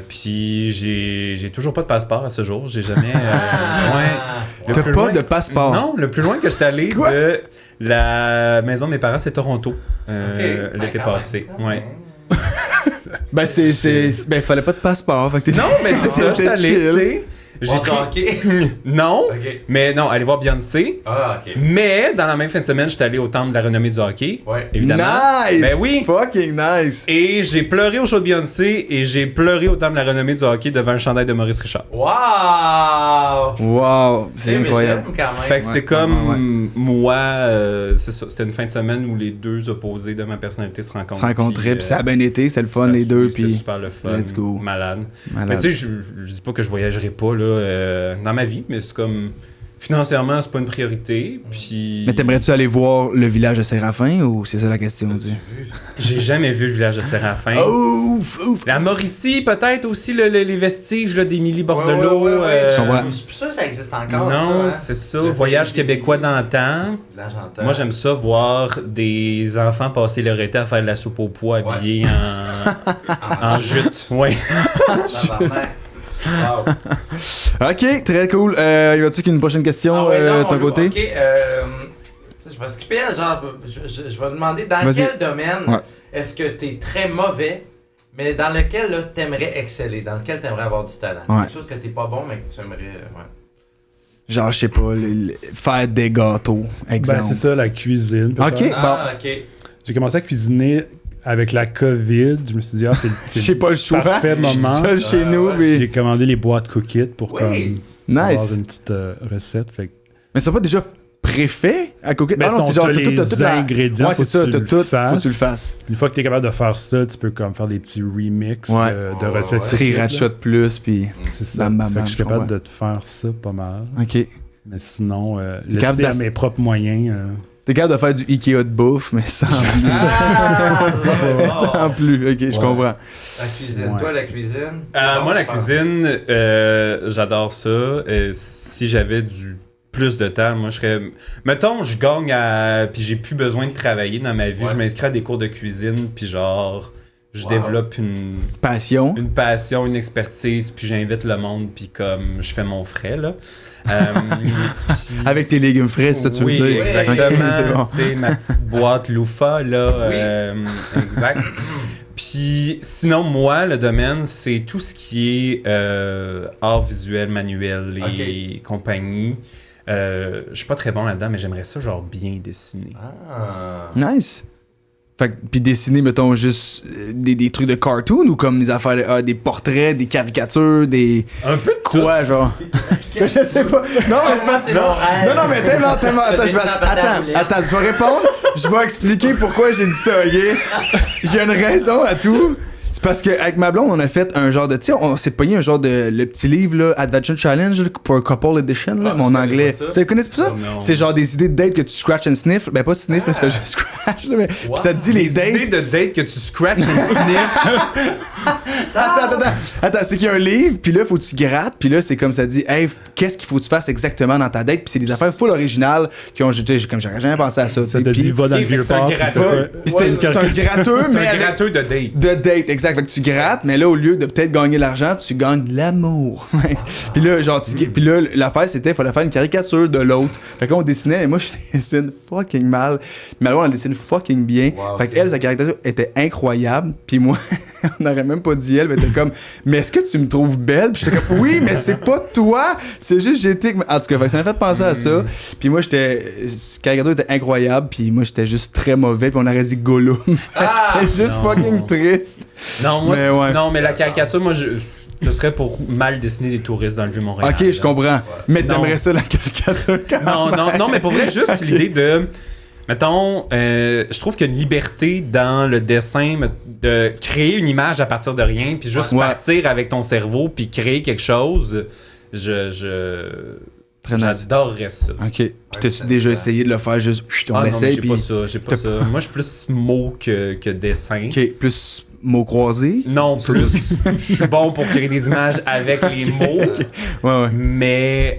Puis j'ai toujours pas de passeport à ce jour. J'ai jamais... T'as pas de passeport? Non, le plus loin que j'étais allé de la maison de mes parents, c'est Toronto. L'été passé. Ouais. Ben, fallait pas de passeport. Fait que non, mais c'est ça, j'étais allé, tu sais. J'ai pris... hockey? Non, Okay. mais non, aller voir Beyoncé. Ah, ok. Mais dans la même fin de semaine, j'étais allé au temple de la renommée du hockey. Ouais. Évidemment. Nice! Ben oui. Fucking nice! Et j'ai pleuré au show de Beyoncé et j'ai pleuré au temple de la renommée du hockey devant un chandail de Maurice Richard. Wow! Wow! C'est incroyable. Quand même. Fait que Ouais, c'est comme ouais. moi, c'est ça. C'était une fin de semaine où les deux opposés de ma personnalité se rencontrent. Se rencontrer, puis ça a bien été, c'était le fun, ça les deux, c'était puis super le fun. let's go. Malade. Malade. Mais tu sais, je dis pas que je voyagerai pas là, dans ma vie, mais c'est comme financièrement, c'est pas une priorité. Puis. Mais t'aimerais-tu aller voir le village de Séraphin ou c'est ça la question? As-tu vu? J'ai jamais vu le village de Séraphin. Ouf! Ouf! La Mauricie, peut-être aussi les vestiges là, d'Émilie Bordelot. Ouais. Ouais. Je suis plus sûr que ça existe encore. Non, ça, c'est ça. Le Voyage pays québécois des- d'antan. Là, j'entends. Moi, j'aime ça voir des enfants passer leur été à faire de la soupe au pois habillés en jute. Ouais. Wow. Ok, très cool. Y a-tu une prochaine question de ton côté? Ok, je vais skipper, genre, je vais demander dans Vas-y. quel domaine Ouais. est-ce que t'es très mauvais, mais dans lequel là, t'aimerais exceller, dans lequel t'aimerais avoir du talent. Ouais. Quelque chose que t'es pas bon, mais que tu aimerais. Ouais. Genre, je sais pas, faire des gâteaux, exemple. Ben, c'est ça, la cuisine. peut-être. Ok. Ah, ok. J'ai commencé à cuisiner avec la COVID. Je me suis dit, J'ai pas le choix. parfait Je suis moment. seul chez nous, ouais. mais... J'ai commandé les boîtes Cookit pour Oui. comme avoir Nice. une petite recette. Fait que- Mais c'est pas déjà préfet à Cookit? Ben, Ah non, c'est genre t'as t'as les toute la- ingrédients, Ouais, c'est faut ça, que t'as tu tout, le faut que tu le fasses. fasses. Une fois que tu es capable de faire ça, tu peux comme faire des petits remix Ouais. de recettes. Ouais. Cookit, là. Sriracha de plus, puis... C'est ça. Bam, bam, Fait bam, que je suis je capable comprends. de te faire ça pas mal. Ok. Mais sinon, capable laisser à mes propres moyens. T'es capable de faire du Ikea de bouffe, mais sans, Ah, sans plus. Ok, je comprends. La cuisine. Ouais. Toi, la cuisine? Moi, la cuisine, j'adore ça. Si j'avais du plus de temps, moi, je serais... Mettons, je gagne puis j'ai plus besoin de travailler dans ma vie. Ouais. Je m'inscris à des cours de cuisine, puis genre... Je développe une Passion. passion, une expertise, puis j'invite le monde, puis comme je fais mon frais, là. Puis- Avec tes légumes frais, c'est ça tu veux oui, dire? exactement. Ok, c'est bon. Tu sais, ma petite boîte loufa, là. Exact. Puis sinon, moi, le domaine, c'est tout ce qui est art visuel, manuel et compagnie. Je suis pas très bon là-dedans, mais j'aimerais ça, genre, bien dessiner. Ah. Nice. Fait que, puis dessiner, mettons, juste des trucs de cartoon ou comme des affaires, des portraits, des caricatures, des... Un peu de Quoi, genre? Je sais pas. Non, mais c'est pas... C'est mon rêve. Non, mais tellement... Attends, dessiner la pâte à rouler. attends, je vais répondre. Je vais expliquer pourquoi j'ai dit ça, ok? J'ai une raison à tout. C'est parce qu'avec ma blonde, on a fait un genre de... Tu sais, on s'est pogné un genre de... Le petit livre, là, Adventure Challenge, là, pour un couple edition, là, Ah, mon je connais anglais. pas ça. Vous connaissez pas ça? Oh, non. C'est genre des idées de date que tu scratch and sniff. Ben, pas tu sniff, là, tu fais juste scratch, là, mais... Puis ça te dit les dates... idées de date que tu scratches et sniff. Attends, c'est qu'il y a un livre, puis là, faut que tu grattes, puis là, c'est comme ça dit, hey, qu'est-ce qu'il faut que tu fasses exactement dans ta date, puis c'est des affaires full originales qui ont, comme j'aurais jamais pensé à ça, tu Ça sais, te puis dit, va dans le fait que vieux c'est un port. puis gratteux. fais quoi? puis c'est un gratteux, C'est mais un avec- gratteux de date. de date, exact. Fait que tu grattes, mais là, au lieu de peut-être gagner l'argent, tu gagnes l'amour. Puis là, genre, puis là, l'affaire, c'était, il fallait faire une caricature de l'autre. Fait que là, on dessinait, et moi, je dessine fucking mal. Mais alors, on dessine fucking bien. Wow, fait qu'elle, sa caricature était incroyable. Puis moi, on n'aurait même pas dit elle, mais elle était comme, mais est-ce que tu me trouves belle? Puis j'étais comme, oui, mais c'est pas toi, c'est juste j'étais. En tout cas, fait que ça m'a fait penser à ça. Puis moi, cette caricature était incroyable. Puis moi, j'étais juste très mauvais. Puis on aurait dit Gollum. Ah! C'était juste Non. fucking triste. Non, moi, Mais ouais. non, mais la caricature, moi, ce serait pour mal dessiner des touristes dans le Vieux-Montréal. Ok, je comprends. Mais Non. t'aimerais ça, la caricature, quand même. Non, mais pour vrai, juste l'idée de... Mettons, je trouve qu'il y a une liberté dans le dessin de créer une image à partir de rien, puis juste Ouais. partir avec ton cerveau, puis créer quelque chose. Très nice. J'adorerais ça. Ok. Puis t'as-tu déjà essayé de le faire juste, on Ah non, mais essaye, j'ai puis... pas ça, j'ai pas ça. Moi, je suis plus mots que dessin. Ok, plus mots croisés. Non, plus. Je suis bon pour créer des images avec les mots, Ouais, ouais. mais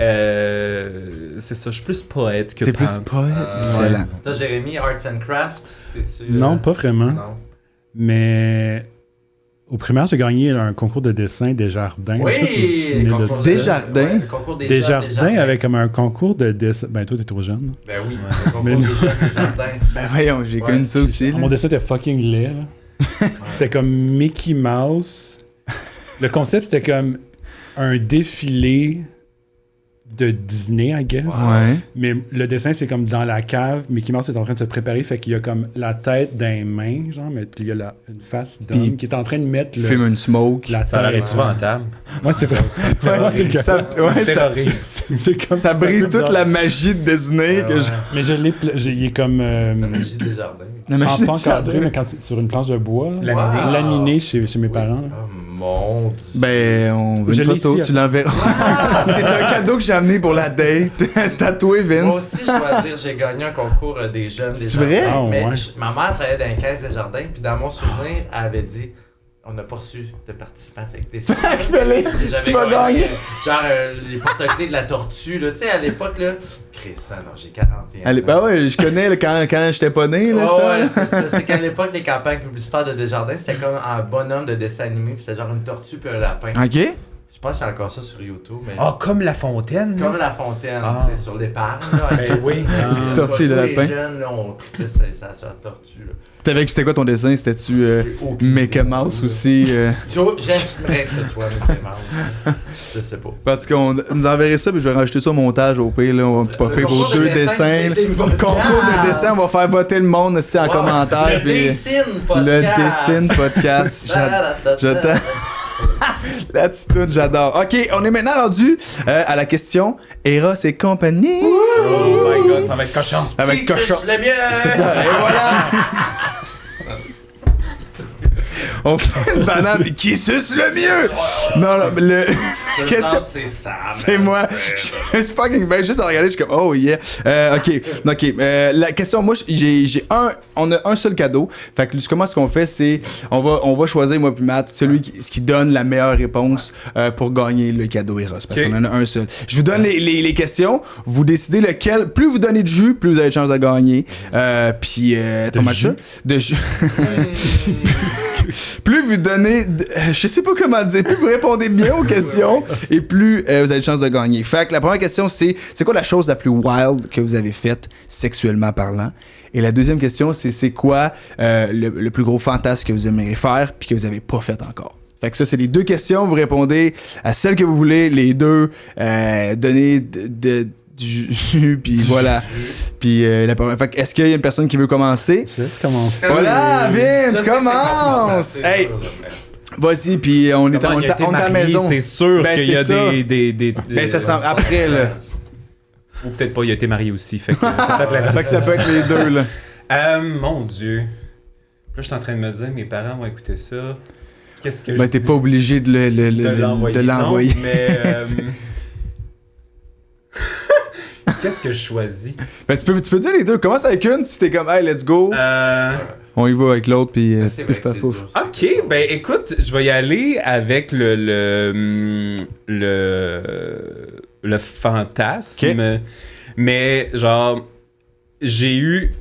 c'est ça, je suis plus poète que T'es plus peintre. poète. Excellent. Toi, Jérémy, Arts and Craft. es-tu, Non, pas vraiment. Non. Mais au primaire, j'ai gagné un concours de dessin Desjardins. Je sais pas si vous vous Oui! souvenez de concours ça. Desjardins? Ouais, le concours des Desjardins avec comme un concours de dessin. Ben, toi, t'es trop jeune. Ben oui, le concours Mais des non. Desjardins. Ben voyons, j'ai Ouais. connu ça aussi. là. Mon dessin était fucking laid. Là. C'était comme Mickey Mouse. Le concept, c'était comme un défilé de Disney, I guess. Ouais. Mais le dessin, c'est comme dans la cave. Mickey Mouse est en train de se préparer. Fait qu'il y a comme la tête d'un main, genre, mais puis il y a une face d'homme Puis qui est en train de mettre le... Fume une smoke. Ça a l'air épouvantable. Ouais, c'est vrai. Ça brise toute la magie de Disney. Mais il est comme... La magie des jardins. En planche cadrée, mais sur une planche de bois. Laminé chez mes parents. Là. Oh mon Dieu. Ben, on veut une photo, tu l'enverras. C'est un cadeau que j'ai amené pour la date. C'est tatoué, Vince. Moi aussi, je dois dire, j'ai gagné un concours des jeunes des C'est jardins. vrai? Mais ma mère travaillait dans une caisse des jardins, puis dans mon souvenir, elle avait dit on n'a pas reçu de participants. Fait que tu vas gagner. Genre les porte-clés de la tortue, là. Tu sais, à l'époque, là. Chris, non, j'ai 41 ans. Ben ouais, je connais là, quand j'étais pas né, là, ça. ça. Ouais, c'est ça. C'est qu'à l'époque, les campagnes publicitaires de Desjardins, c'était comme un bonhomme de dessin animé, puis c'était genre une tortue puis un lapin. OK. Je pense qu'il y a encore ça sur YouTube. Mais... Comme La Fontaine. Comme La Fontaine, c'est sur l'épargne. Ben oui. Les tortues et le lapin. Les jeunes, là, on triplait ça sur la tortue. Là. C'était quoi ton dessin? C'était-tu Mickey Mouse aussi? J'aimerais que ce soit Mickey Mouse. Je sais pas. Parce qu'on nous enverrait ça, puis je vais rajouter ça au montage au pire. Là, on va popper vos 2 dessins. Concours de dessin, on va faire voter le monde aussi en commentaire. Le Dessine Podcast. Le Dessine Podcast. J'attends. La petite toune, j'adore. OK, on est maintenant rendu à la question Eros et compagnie. Oh my God, ça va être cochon. Ça va être cochon. C'est le mieux. C'est ça, et voilà. On fait une banane, mais qui suce le mieux? Non, question... C'est moi. Je suis fucking bien juste à regarder, je suis comme, oh yeah. OK. La question, moi, on a un seul cadeau. Fait que comment ce qu'on fait, c'est, on va choisir, moi puis Matt, celui qui donne la meilleure réponse pour gagner le cadeau Eros. Parce qu'on en a un seul. Je vous donne les questions. Vous décidez lequel. Plus vous donnez de jus, plus vous avez de chance de gagner. Puis, comment ça? De jus. Plus vous donnez, je sais pas comment le dire, plus vous répondez bien aux questions et plus vous avez de chance de gagner. Fait que la première question, c'est quoi la chose la plus wild que vous avez faite sexuellement parlant? Et la deuxième question, c'est quoi le plus gros fantasme que vous aimeriez faire puis que vous avez pas fait encore? Fait que ça, c'est les 2 questions. Vous répondez à celle que vous voulez, les 2. Donnez du jus, puis voilà. Puis fait que est-ce qu'il y a une personne qui veut commencer? Je commence. Voilà, Vince, commence! Hey! Vas-y, puis on est à la maison. C'est sûr qu'il y a des Ben, ça sent après, là. Ou peut-être pas, il a été marié aussi. Fait que ça peut être la Fait que ça peut être les 2, là. Mon Dieu. Là, je suis en train de me dire, mes parents vont écouter ça. Qu'est-ce que Ben, t'es pas obligé de l'envoyer. Non, mais... Qu'est-ce que je choisis? Ben, tu peux dire les 2. Commence avec une si t'es comme, hey, let's go. On y va avec l'autre, puis pouf. Ok, ben écoute, je vais y aller avec le fantasme. Okay. Mais genre, j'ai eu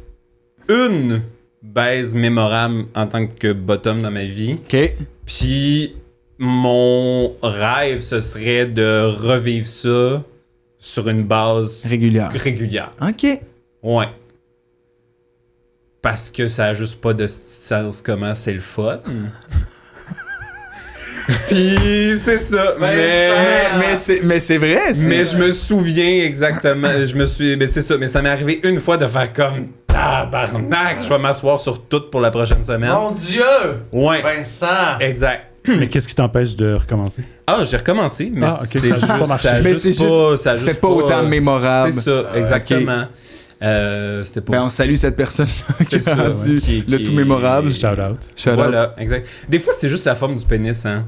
une baise mémorable en tant que bottom dans ma vie. Ok. Puis mon rêve, ce serait de revivre ça sur une base régulière. OK. Ouais. Parce que ça a juste pas de sens comment c'est le fun. Puis c'est ça. Mais c'est vrai. Mais je me souviens exactement. Mais c'est ça. Mais ça m'est arrivé une fois de faire comme tabarnak. Je vais m'asseoir sur tout pour la prochaine semaine. Mon Dieu! Ouais. Vincent! Exact. Mais qu'est-ce qui t'empêche de recommencer? J'ai recommencé, mais okay. c'est juste pas marché. C'était pas autant mémorable. C'est ça, exactement. Okay. C'était pas on salue cette personne qui a rendu le tout mémorable. Shout out. Voilà, exact. Des fois, c'est juste la forme du pénis, hein.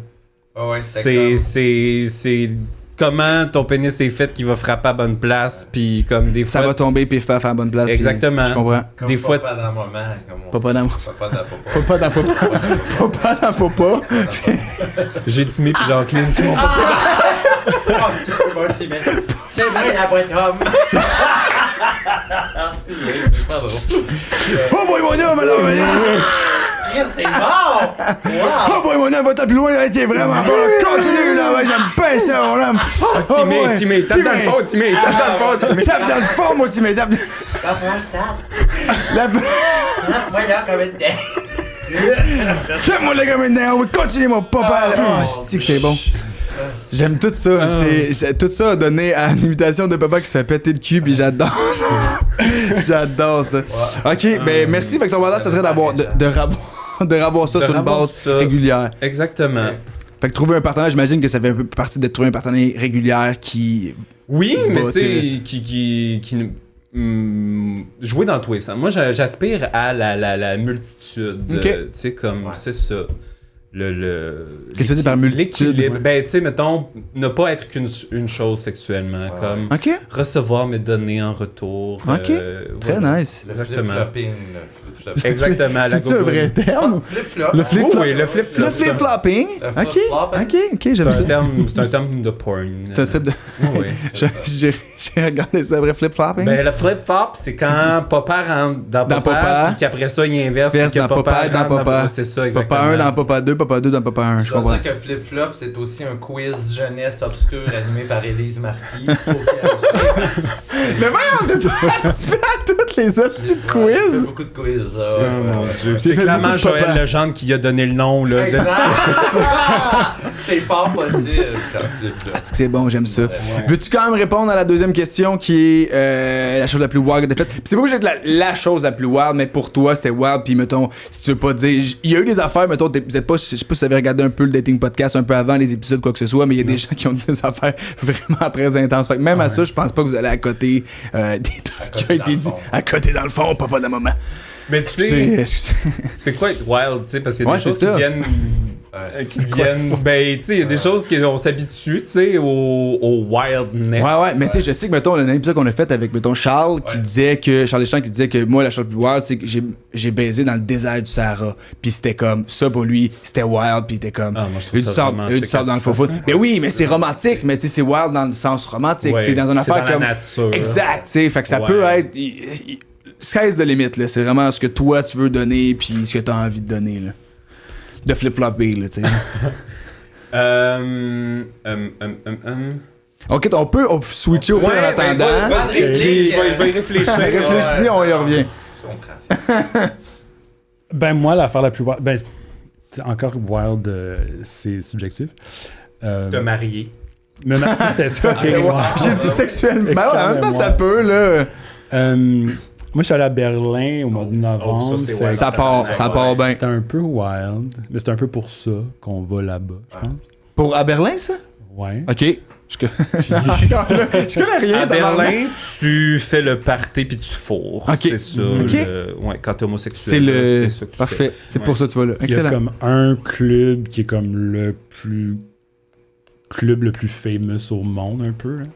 Oh ouais, c'est comment ton pénis est fait qui va frapper à bonne place, puis comme des fois... Ça va tomber pif paf à la bonne place. Exactement. Je comprends. Comme des papa fois... dans moment. Papa dans papa. Papa dans papa. J'ai Timmy puis Jacqueline qui m'ont pas... C'est vrai, la boîte homme. C'est pas drôle. Oh boy, mon homme, alors, Chris, t'es mort! Wow! Oh boy, mon homme, va-t'en plus loin, là, t'es vraiment bon. Continue, là, ouais, j'aime bien ça, mon homme. Timmy, tape dans le fond, Timmy, tape dans le fond, Timmy. Tape dans le fond, moi, Timmy, tape. Moi, je tape. Tape-moi là, comme une tête. Tape-moi là, comme une tête, on va continuer, mon papa. Oh, c'est que c'est bon. J'aime tout ça. Tout ça a donné à une imitation de papa qui se fait péter le cul, puis j'adore. J'adore ça. Ok, ben merci. Fait que son mandat, ça serait de revoir ça sur une base régulière. Exactement. Fait que trouver un partenaire, j'imagine que ça fait un peu partie de trouver un partenaire régulier qui... Oui, mais tu sais, qui jouer dans tous les sens. Moi, j'aspire à la multitude. Tu sais, comme, c'est ça. Qu'est-ce que tu dis par multitude? L'équilibre. Ben, tu sais, mettons, ne pas être qu'une chose sexuellement. Comme recevoir mes données en retour. Très nice. Exactement. Exactement. C'est-tu un vrai terme? Flip-flop. Le flip-flop. Oui, le flip-flop. Le flip-flopping. Ok, j'aime ça. C'est un terme de porn. C'est un type de... Oui. J'ai regardé ça, vrai flip-flopping. Ben, le flip-flop, c'est quand papa rentre dans papa, puis qu'après ça, il inverse. Dans papa, dans papa. C'est ça, exactement. Papa 1 dans papa 2, papa 2 dans papa 1, je comprends. Je dois dire que Flip-Flop, c'est aussi un quiz jeunesse obscur animé par Élise Marquis. Mais voyons, on pas participé à toutes les autres petites quiz. Beaucoup de quiz. Oh mon Dieu. C'est clairement Joël Legendre qui a donné le nom. Là, c'est fort possible. C'est bon, j'aime ça. Veux-tu quand même répondre à la deuxième question qui est la chose la plus wild que t'as faite? Puis c'est pas obligé d'être la chose la plus wild, mais pour toi, c'était wild. Puis mettons, si tu veux pas dire... Il y a eu des affaires, mettons, vous êtes pas... Je sais pas si vous avez regardé un peu le dating podcast un peu avant les épisodes, quoi que ce soit, mais il y a des gens qui ont dit des affaires vraiment très intenses. Fait que même à ça, je pense pas que vous allez à côté des trucs qui ont été dit. À côté dans le fond, papa de la maman. Mais tu sais, c'est quoi être wild, tu sais, parce qu'il y a des choses qui viennent... ben, tu sais, il y a des choses qu'on s'habitue, tu sais, au wildness. Ouais, mais tu sais, je sais que, mettons, un épisode qu'on a fait avec, mettons, Charles Deschamps qui disait que moi, la chose la plus wild, c'est que j'ai baisé dans le désert du Sahara. Puis c'était comme, ça pour lui, c'était wild, puis il était comme, moi, je trouve ça romantique. Du sable dans le faux foot. Mais oui, mais c'est romantique, mais tu sais, c'est wild dans le sens romantique, tu sais, dans une affaire comme... la nature. Exact, tu sais, fait que ça peut être... Sky's the limit, là. C'est vraiment ce que toi, tu veux donner, puis ce que t'as envie de donner, là. De flip-flopper, là, tu sais. Ok, on peut switcher au point en attendant. Je vais y réfléchir. Réfléchis, on y revient. Ben, moi, l'affaire la plus wild... Ben, encore wild, c'est subjectif. Te marier. Mais non, j'ai dit sexuellement. En même temps, ça peut, là. Moi, je suis allé à Berlin au mois de novembre. Ça part bien. C'était un peu wild, mais c'est un peu pour ça qu'on va là-bas, je pense. À Berlin, ça? Ouais. Ok. Je connais rien. À Berlin, tu fais le party puis tu fourres. Okay. C'est ça. Ouais, quand t'es homosexuel, c'est ça que tu parfait. fais. C'est pour ça que tu vas là. Excellent. Il y a comme un club qui est comme le plus famous au monde, un peu, là.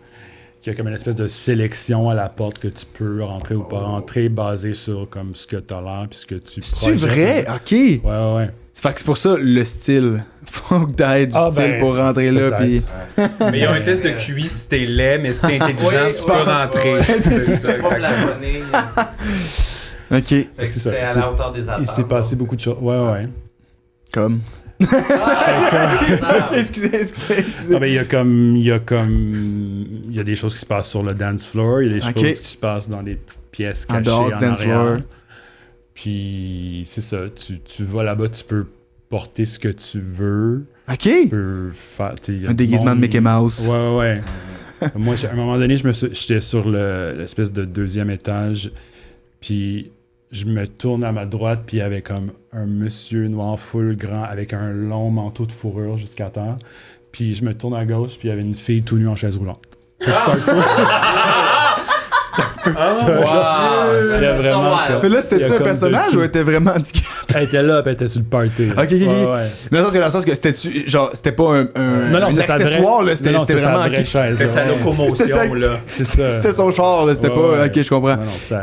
Qui a comme une espèce de sélection à la porte que tu peux rentrer ou pas rentrer, basé sur comme ce que t'as l'air puis ce que tu projettes. C'est vrai? Ok. Ouais. C'est pour ça, le style. Faut que t'aies du style pour rentrer là. Puis... Mais il y a un test de QI si t'es laid, mais si t'es intelligent, tu peux rentrer. C'est ça. Ok. C'était à la hauteur des attentes. Il s'est passé beaucoup de choses. Ouais. Comme... Excusez. Ah ben, il y a des choses qui se passent sur le dance floor, il y a des choses qui se passent dans des petites pièces cachées en dance arrière. Puis c'est ça, tu vas là-bas, tu peux porter ce que tu veux. Ok. Tu peux faire un déguisement de Mickey Mouse. Ouais. Moi, à un moment donné, j'étais sur l'espèce de deuxième étage, puis je me tourne à ma droite, puis il y avait comme un monsieur noir full grand avec un long manteau de fourrure jusqu'à terre. Puis je me tourne à gauche, puis il y avait une fille tout nue en chaise roulante. C'était un peu ça. Wow. Il y a vraiment mais là, c'était-tu un personnage ou elle était vraiment handicapée? Elle était là, puis elle était sur le party. Ok. Mais dans le sens que c'était-tu, genre, c'était pas un accessoire, là, c'était vraiment... C'était sa locomotion, là. C'était son char, là, c'était pas... Ok, je comprends.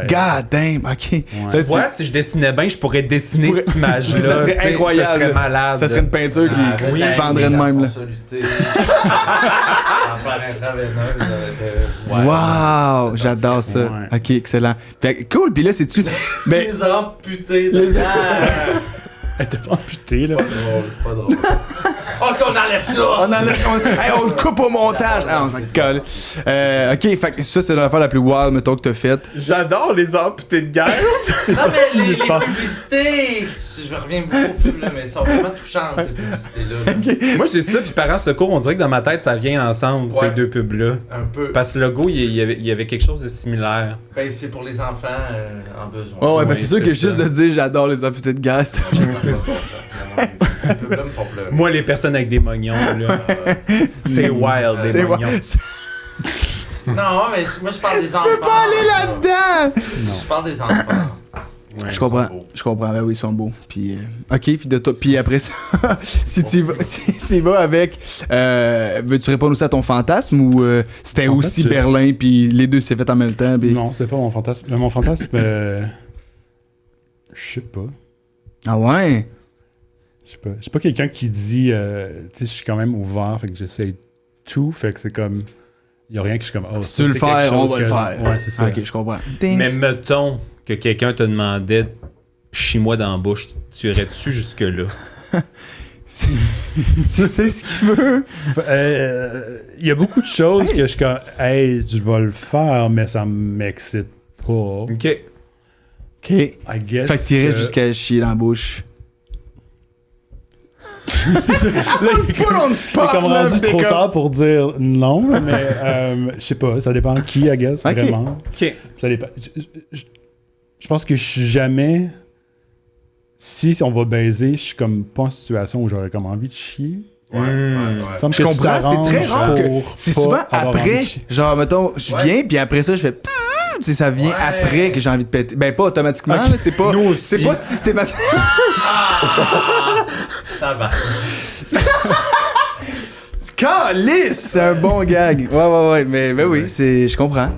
God damn, ok. Tu vois, si je dessinais bien, je pourrais dessiner cette image-là. Ça serait incroyable. Ça serait malade. Ça serait une peinture qui se vendrait de même, là. Wow, j'adore ça. Ouais. Ok, excellent. Fait que cool, pis là, c'est-tu... Les amputés de Elle était pas amputée, là. C'est pas drôle. OK, on enlève ça! On le coupe au montage! Ah, on s'en colle. OK, fait que ça, c'est l'affaire la plus wild, mettons, que t'as faite. J'adore les amputés de guerre. Non, mais les publicités, je reviens beaucoup aux pubs, là, mais elles sont vraiment touchantes, ces publicités-là. Okay. Moi, j'ai ça, puis Parents Secours, on dirait que dans ma tête, ça vient ensemble, ces deux pubs-là. Un peu. Parce que le logo, il y avait quelque chose de similaire. Ben, c'est pour les enfants en besoin. Oh, ouais, ben c'est sûr que juste de dire j'adore les amputés de guerre, c'est ça. Ces pubs-là me font pleurer. Moi, les personnes avec des mognons, là, c'est wild, des mognons. Non, mais moi, je parle des enfants. Tu peux pas aller là-dedans! Je parle des enfants. Ouais, je comprends, ben oui, ils sont beaux. Puis, OK, puis après ça, si tu y vas avec, veux-tu répondre aussi à ton fantasme ou c'était en aussi fait, Berlin, puis les deux s'est fait en même temps? Puis... Non, c'est pas mon fantasme. Mon fantasme, je sais pas. Ah ouais? Je suis pas quelqu'un qui dit, tu sais, je suis quand même ouvert, fait que j'essaie tout, fait que c'est comme, il y a rien que je suis comme, oh, si tu veux le faire, on va le faire. Ouais, c'est ça. OK, je comprends. Mais mettons que quelqu'un te demandait chie-moi dans la bouche, tu irais-tu jusque-là? Si c'est ce qu'il veut. Il y a beaucoup de choses que je suis comme, hey, je vais le faire, mais ça m'excite pas. OK. Fait que t'irais jusqu'à chier dans la bouche. Pas on spot, comme rendu trop tard pour dire non, mais je sais pas, ça dépend de qui, I guess, vraiment. OK. Ça dépend. Je pense que je suis jamais... Si on va baiser, je suis comme pas en situation où j'aurais comme envie de chier. Je comprends, c'est très rare que... C'est souvent après, genre, mettons, je viens, puis après ça, je fais... Tu sais, ça vient après que j'ai envie de péter. Ben, pas automatiquement, là, c'est pas... C'est pas systématique. Ça va. Calice! C'est un bon gag. Ouais, mais ben oui, je comprends.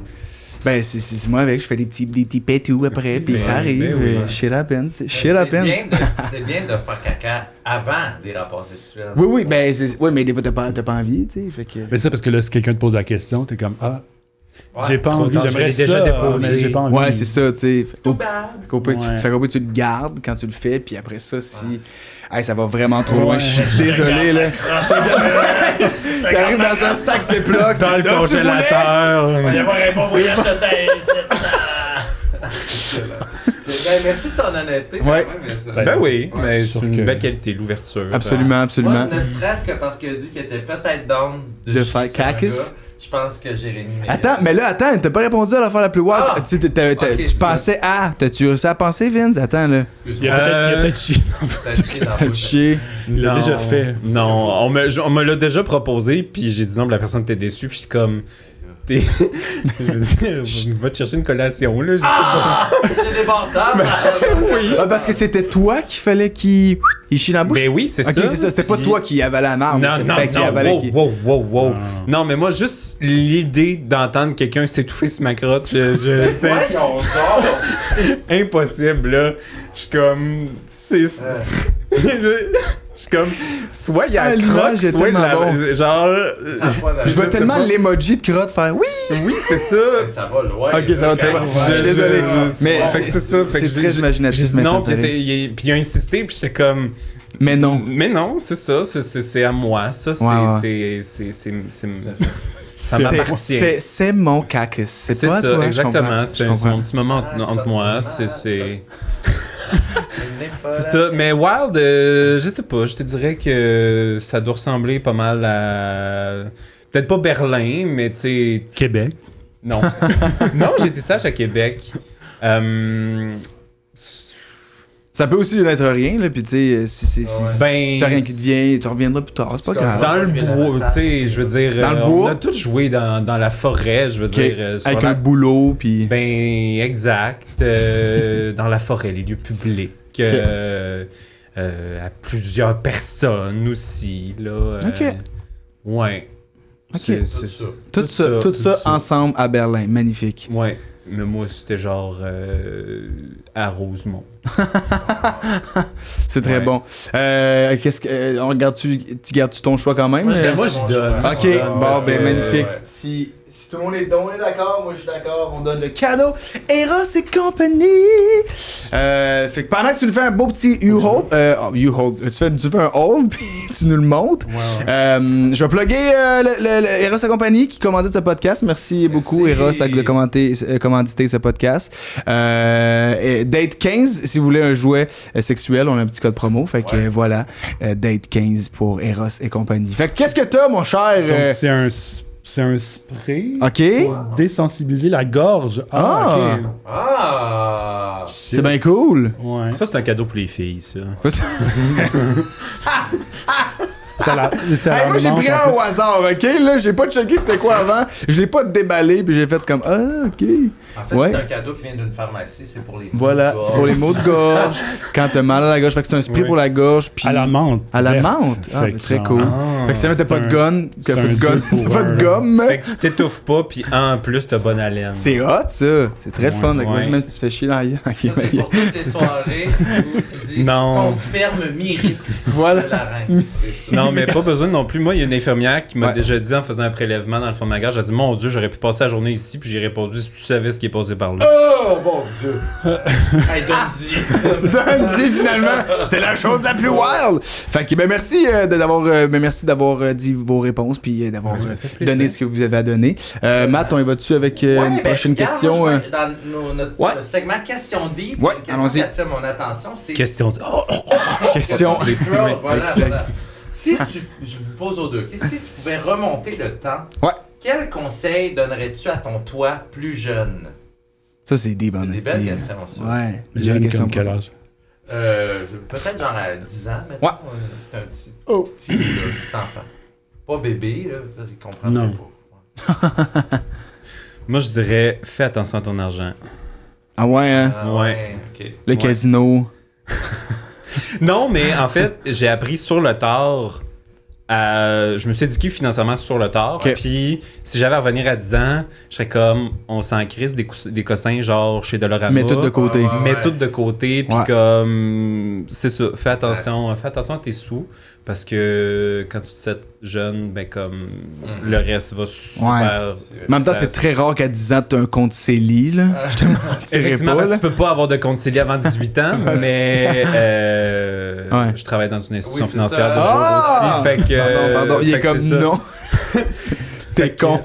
Ben, c'est moi avec, je fais des petits pétous après, puis ça arrive. Shit happens. Shit happens. C'est bien de faire caca avant des rapports sexuels. Oui, ben, mais des fois, t'as pas envie, tu sais. Fait que... Mais ça, parce que là, si quelqu'un te pose la question, t'es comme, j'ai pas envie, j'aimerais déjà déposer. Mais j'ai pas envie. Ouais, c'est ça, tu sais. Fait qu'au pire, tu le gardes quand tu le fais, puis après ça, si... Hey, ça va vraiment trop loin, je suis désolé, là. T'arrives dans un sac Ziploc, dans le congélateur. Il va y avoir un bon voyage de Ben, merci de ton honnêteté. Ouais. Ben oui, mais c'est une belle qualité, l'ouverture. Absolument. Moi, ne serait-ce que parce qu'il a dit qu'il était peut-être down de faire cacus. Je pense que Jérémy... Attends, t'as pas répondu à l'affaire la plus wild. Tu pensais à... T'as-tu réussi à penser, Vince? Attends, là. Il a peut-être chié. Peut-être chié. Il l'a déjà fait. Non, on me l'a déjà proposé, puis j'ai dit non, la personne était déçue, puis je suis comme... Je veux dire, va te chercher une collation, là. J'ai des bâtards! Oui. Parce que c'était toi qu'il fallait qu'il chie dans la bouche? Ben oui, c'est ça. Ok, c'est ça. C'était pas toi qui avalait la marde. Wow. Non, mais moi, juste l'idée d'entendre quelqu'un s'étouffer sur ma crotte, impossible, là. Je suis comme... Je suis comme, soit il y a la crotte, soit bon. Genre... Je vois tellement l'emoji de crotte faire oui! Oui, c'est ça. Ça va loin. Ok, ça va très loin. Je suis désolé. Mais c'est ça. C'est très imaginatif. Non, puis il a insisté, puis j'étais comme... Mais non, c'est ça. C'est à moi. Ça, ça m'appartient. C'est mon cacus. C'est pas ça, toi, exactement. C'est mon petit moment entre moi. C'est... C'est ça, mais Wild, je sais pas, je te dirais que ça doit ressembler pas mal à... Peut-être pas Berlin, mais tu sais... Québec. Non. Non, j'ai été sage à Québec. Ça peut aussi n'être rien, là, puis tu sais, si ben, t'as rien qui te vient, tu reviendras plus tard, c'est pas grave. Dans le bois, tu sais, je veux dire, dans le bois? On a tous joué dans la forêt, je veux dire. Avec un boulot, puis... Ben, exact. Dans la forêt, les lieux publics. À plusieurs personnes aussi, là. Ouais. Ok. Tout ça ensemble à Berlin, magnifique. Ouais. Mais moi, c'était genre à Rosemont. C'est très bon. Qu'est-ce que tu gardes-tu ton choix quand même? Moi, j'y donne. Ok, bon, ben magnifique. Si Si tout le monde est d'accord, moi je suis d'accord, on donne le cadeau Eros et compagnie. Fait que pendant que tu nous fais un beau petit you-hold, tu fais un hold puis tu nous le montres. Je vais plugger le Eros et compagnie qui commandite ce podcast. Merci beaucoup Eros de commanditer ce podcast. Date 15, si vous voulez un jouet sexuel, on a un petit code promo. Fait que voilà, Date 15 pour Eros et compagnie. Fait que qu'est-ce que t'as, mon cher? Donc, c'est un spray pour désensibiliser la gorge. OK. C'est bien cool. Ouais. Ça, c'est un cadeau pour les filles, ça. Moi j'ai pris un au hasard, ok? Là, j'ai pas checké c'était quoi avant. Je l'ai pas déballé, puis j'ai fait comme ok. En fait, c'est un cadeau qui vient d'une pharmacie, c'est pour les maux de gorge. Voilà, c'est pour les maux de gorge. Quand t'as mal à la gorge, fait que c'est un spray pour la gorge. Puis... À la menthe. À la menthe? Ah, très cool. Fait que si t'as pas de gun, t'as pas de gomme. Fait que tu t'étouffes pas, puis en plus t'as bonne haleine. C'est hot, ça. C'est très fun. Même si tu fais chier dans la gueule. C'est pour toutes les soirées où tu dis ton sperme mérite de la reine. Non, mais pas besoin non plus. Moi, il y a une infirmière qui m'a déjà dit en faisant un prélèvement dans le fond de ma gorge, elle a dit mon Dieu, j'aurais pu passer la journée ici, puis j'ai répondu si tu savais ce qui est passé par là. Oh mon Dieu! Hey, Donne-y finalement! C'était la chose la plus wild! Fait que merci d'avoir dit vos réponses puis d'avoir donné ce que vous avez à donner. Matt, on y va-tu avec une prochaine question? Dans notre segment question deep, une question qui attire mon attention, c'est question deep. Voilà. Je vous pose aux deux. Si tu pouvais remonter le temps, quel conseil donnerais-tu à ton toi plus jeune? Ça, c'est des bonnes questions. C'est des belles questions, ça. Ouais. Jeune comme quel âge? Peut-être genre à 10 ans, maintenant. T'es un petit enfant. Pas bébé, là, parce qu'il comprendrait pas. Moi, je dirais, fais attention à ton argent. Ah ouais, hein? Okay. Le casino. Non, mais en fait, j'ai appris sur le tard. Je me suis éduqué financièrement sur le tard. Puis, si j'avais à revenir à 10 ans, je serais comme, on s'en crisse des cossins genre chez Dolorama. Mets tout de côté. Mets tout de côté. Puis comme, c'est ça, fais attention à tes sous. Parce que quand tu te sais jeune, ben comme, le reste va super... En même temps, c'est très rare qu'à 10 ans, tu as un compte CELI, là. Je te mentirais effectivement, pas, parce que tu peux pas avoir de compte CELI avant 18 ans, mais je travaille dans une institution financière de jour aussi, fait que... Pardon, il est comme non. T'es con.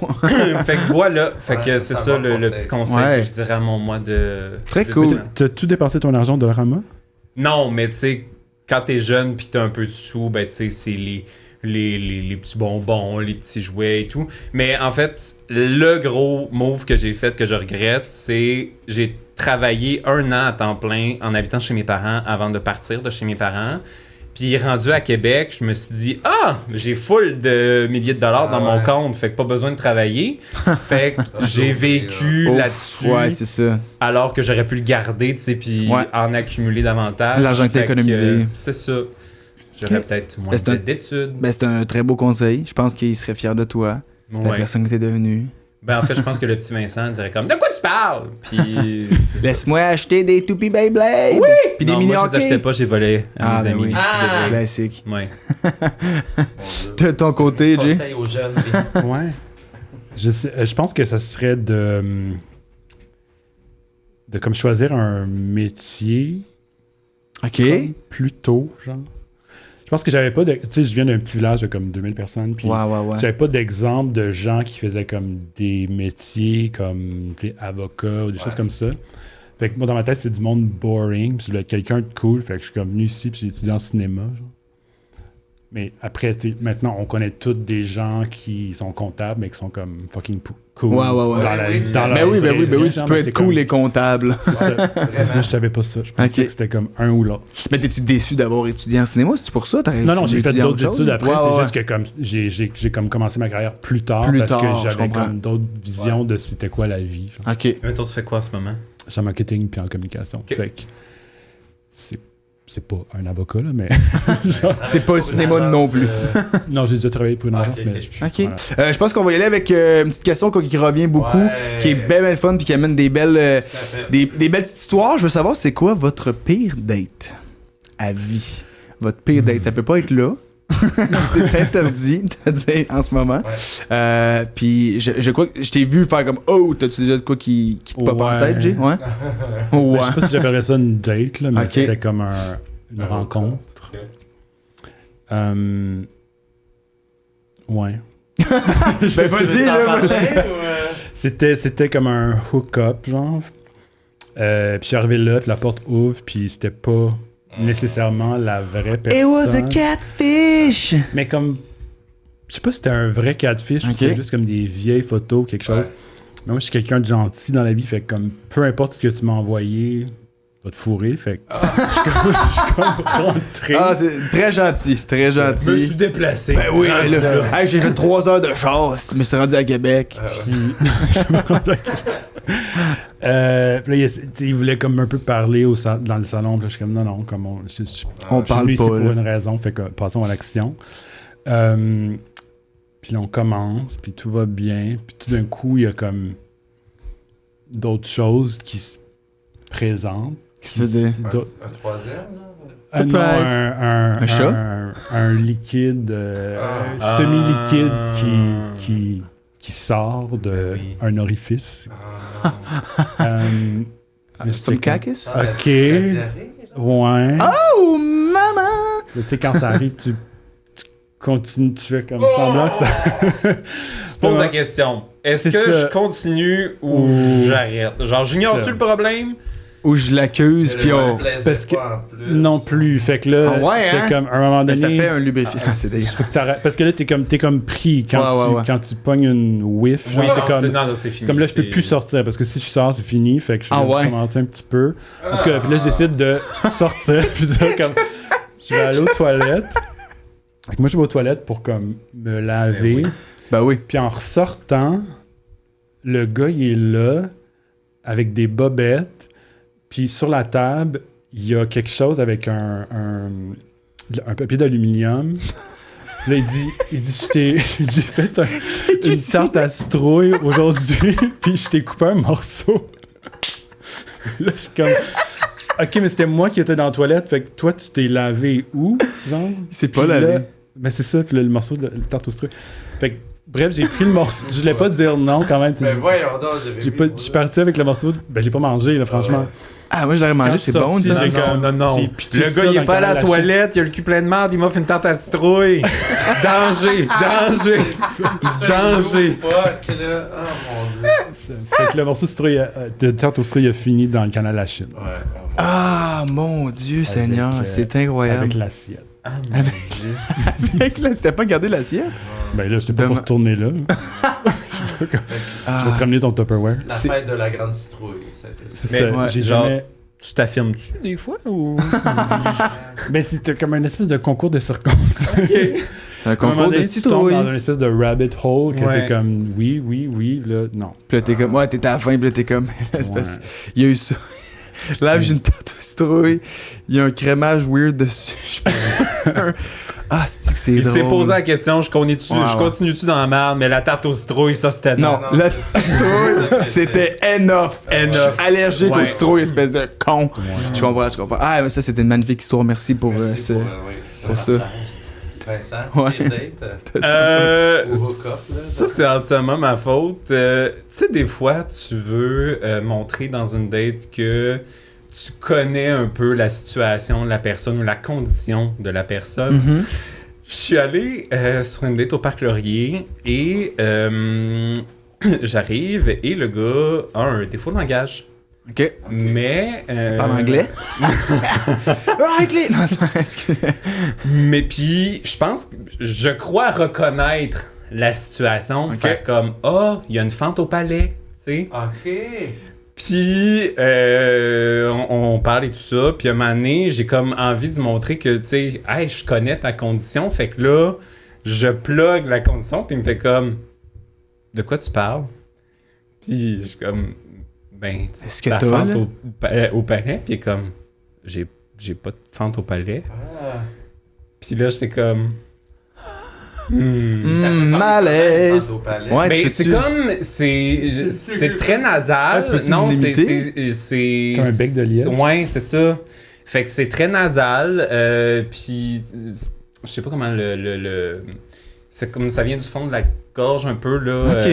Fait que voilà, fait que c'est ça le petit conseil que je dirais à mon moi de... Très cool. T'as-tu dépensé ton argent de Dolorama? Non, mais tu sais, quand t'es jeune pis que t'as un peu de sous, ben tu sais, c'est les petits bonbons, les petits jouets et tout. Mais en fait, le gros move que j'ai fait, que je regrette, c'est j'ai travaillé 1 an à temps plein en habitant chez mes parents avant de partir de chez mes parents. Puis rendu à Québec, je me suis dit j'ai full de milliers de dollars dans mon compte, fait que pas besoin de travailler. Fait que j'ai vécu là-dessus. Ouais, c'est ça. Alors que j'aurais pu le garder, tu sais, puis en accumuler davantage. L'argent que t'as économisé. C'est ça. J'aurais peut-être moins d'études. Ben, c'est un très beau conseil. Je pense qu'il serait fier de toi, de la personne que t'es devenue. Ben, en fait, je pense que le petit Vincent dirait comme « De quoi tu parles? » Puis... Laisse-moi acheter des toupies Beyblade! Oui! Puis des non, mini moi, je les achetais pas, j'ai volé à mes amis. Oui. Classique. Ouais. De ton côté, Jay? Conseil aux jeunes. Ouais. Je pense que ça serait de comme choisir un métier. OK. Plus tôt, genre. Je pense que j'avais pas de... Tu sais, je viens d'un petit village de comme 2000 personnes, puis j'avais pas d'exemple de gens qui faisaient comme des métiers comme, tu sais, avocat ou des choses comme ça. Fait que moi, dans ma tête, c'est du monde boring, puis je voulais être quelqu'un de cool, fait que je suis comme venu ici, puis j'ai étudié en cinéma, genre. Mais après, maintenant, on connaît tous des gens qui sont comptables, mais qui sont comme fucking cool. Oui, tu peux être cool et comptable. C'est ça. Moi, je savais pas ça. Je pensais que c'était comme un ou l'autre. Mais t'es-tu déçu d'avoir étudié en cinéma? C'est pour ça? Non, j'ai fait d'autres études après. C'est juste que comme j'ai comme commencé ma carrière plus tard parce que j'avais comme d'autres visions de c'était quoi la vie. Genre. OK. Mais toi, tu fais quoi en ce moment? Je suis en marketing puis en communication. Fait que c'est pas un avocat, là, mais... c'est pas le cinéma non plus. Non, j'ai déjà travaillé pour une agence, mais... OK. Voilà. Je pense qu'on va y aller avec une petite question qui revient beaucoup, qui est bien fun, puis qui amène des belles des belles petites histoires. Je veux savoir, c'est quoi votre pire date à vie? Votre pire date, ça peut pas être là. C'est interdit de dire en ce moment. Ouais. Puis je crois que je t'ai vu faire comme oh, t'as-tu déjà de quoi qui te pop en tête, Jay? Ouais. Ouais. Je sais pas si j'appellerais ça une date, là, mais c'était comme une rencontre. Ouais. Ben vas-y, là. C'était comme un hook-up, genre. Puis je suis arrivé là, puis la porte ouvre, puis c'était pas nécessairement la vraie personne. It was a catfish! Mais comme... Je sais pas si c'était un vrai catfish ou c'était juste comme des vieilles photos ou quelque chose. Mais moi, je suis quelqu'un de gentil dans la vie, fait que comme peu importe ce que tu m'as envoyé, va te fourrer, fait que je suis comme rentré. Ah, c'est très gentil, très gentil. Je me suis déplacé. Ben oui, là. Hey, j'ai fait 3 heures de char, je me suis rendu à Québec. Puis, je me rendais à Québec. Puis là, il voulait comme un peu parler dans le salon, puis là, je suis comme non, comme on parle lui, pas. C'est pour une raison, fait que passons à l'action. Puis là, on commence, puis tout va bien, puis tout d'un coup, il y a comme d'autres choses qui se présentent. Qu'est-ce que tu veux dire? Un troisième, là? Un chat? Un liquide, semi-liquide qui sort d'un orifice. Some cacus? Ok. Ouais. Oh, maman! Tu sais, quand ça arrive, tu continues, tu fais comme semblant que ça... Tu te poses la question. Est-ce que je continue ou j'arrête? Genre, j'ignore-tu le problème? Ou je l'accuse, puis on... Parce que... Non plus. Fait que là, c'est comme, à un moment donné... Ça fait un lubrifiant. C'est dégueulasse. Parce que là, t'es comme pris quand tu pognes une whiff. Oui, c'est fini. Comme là, je peux plus sortir, parce que si je sors, c'est fini. Fait que je vais commenter un petit peu. En tout cas, puis là, je décide de sortir, puis dire comme... Je vais aller aux toilettes. Fait que moi, je vais aux toilettes pour comme me laver. Ben oui. Puis en ressortant, le gars, il est là, avec des bobettes. Puis sur la table, il y a quelque chose avec un papier d'aluminium. Puis là, il dit j'ai fait une tarte à citrouille aujourd'hui, puis je t'ai coupé un morceau. Là, je suis comme... OK, mais c'était moi qui étais dans la toilette, fait que toi, tu t'es lavé où, genre? C'est pas lavé. Mais c'est ça, puis là, le morceau de tarte aux citrouilles. Fait que, bref, j'ai pris le morceau. Je voulais pas dire non, quand même. Ben voyons donc, je suis parti avec le morceau. Ben, j'ai pas mangé, là, franchement. Ah, moi, je l'aurais mangé, c'est bon, ça. Non. Le gars, il est pas allé à la toilette, il a le cul plein de merde, il m'offre une tarte à citrouille. Danger. Fuck, là. Oh mon Dieu. Fait que le morceau de tarte aux citrouilles a fini dans le canal à Chine. Ah, mon Dieu, Seigneur, c'est incroyable. Avec l'assiette. Ah, mon Dieu. Avec là, c'était pas gardé l'assiette? Ben là, je t'ai pas pour retourner là. Je vais te ramener ton Tupperware. La fête de la grande citrouille. C'est ça. J'ai jamais... Tu t'affirmes-tu des fois ou... Ben c'était comme un espèce de concours de circonstances. C'est un concours de citrouille. Tu tombes dans une espèce de rabbit hole que t'es comme oui, là, non. Puis là, t'es comme, ouais, t'étais à la fin, puis là, t'es comme, espèce... Il y a eu ça. Là, j'ai une tarte aux citrouilles. Il y a un crémage weird dessus. Je pense. Ah, c'est que c'est drôle. Il s'est posé la question, je continue-tu dans la merde, mais la tarte aux citrouilles, ça, c'était non. La tarte aux citrouilles, c'était enough. Je suis allergique aux citrouilles, espèce de con. Je comprends. Ah, mais ça, c'était une magnifique histoire. Merci pour ça. Vincent, ça, c'est entièrement ma faute. Tu sais, des fois, tu veux montrer dans une date que tu connais un peu la situation de la personne ou la condition de la personne. Mm-hmm. Je suis allé sur une date au Parc Laurier et j'arrive et le gars a un défaut de langage. OK. Mais... Parle anglais? Anglais! Non, c'est pas... Excusez. Mais puis, je crois reconnaître la situation. Okay. Faire comme, il y a une fente au palais, tu sais. OK. Puis, on parle et tout ça. Puis, à un moment donné, j'ai comme envie de montrer que, tu sais, hey, je connais ta condition. Fait que là, je plug la condition. Puis, il me fait comme, de quoi tu parles? Puis, je suis comme, ben, est-ce que ta t'as, fente là? au palais. Puis, il est comme, j'ai pas de fente au palais. Puis là, j'étais comme... malaise. Ouais, mais c'est comme... C'est très nasal. Non, c'est... Comme un bec de lièvre. Ouais, c'est ça. Fait que c'est très nasal. Puis... je sais pas comment le... C'est comme ça vient du fond de la gorge un peu, là. Ok.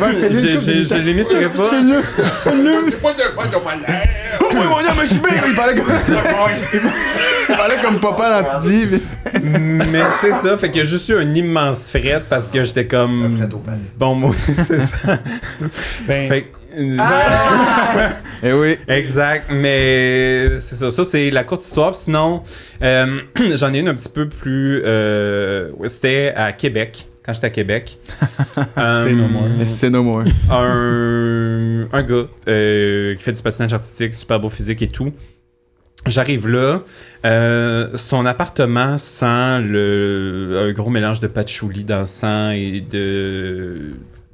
Je l'imiterai pas. Oh mon Dieu, mais je suis bien! Il parlait comme papa dans petite vie. Mais c'est ça, fait qu'il y a juste eu un immense fret parce que j'étais comme... Un fret au palais. Bon mot, c'est ça. Fait Eh oui. Exact, mais c'est ça. Ça, c'est la courte histoire. Sinon, j'en ai une un petit peu plus... c'était à Québec, quand j'étais à Québec. C'est no more. Un gars qui fait du patinage artistique, super beau physique et tout. J'arrive là, son appartement sent un gros mélange de patchouli dans le sang et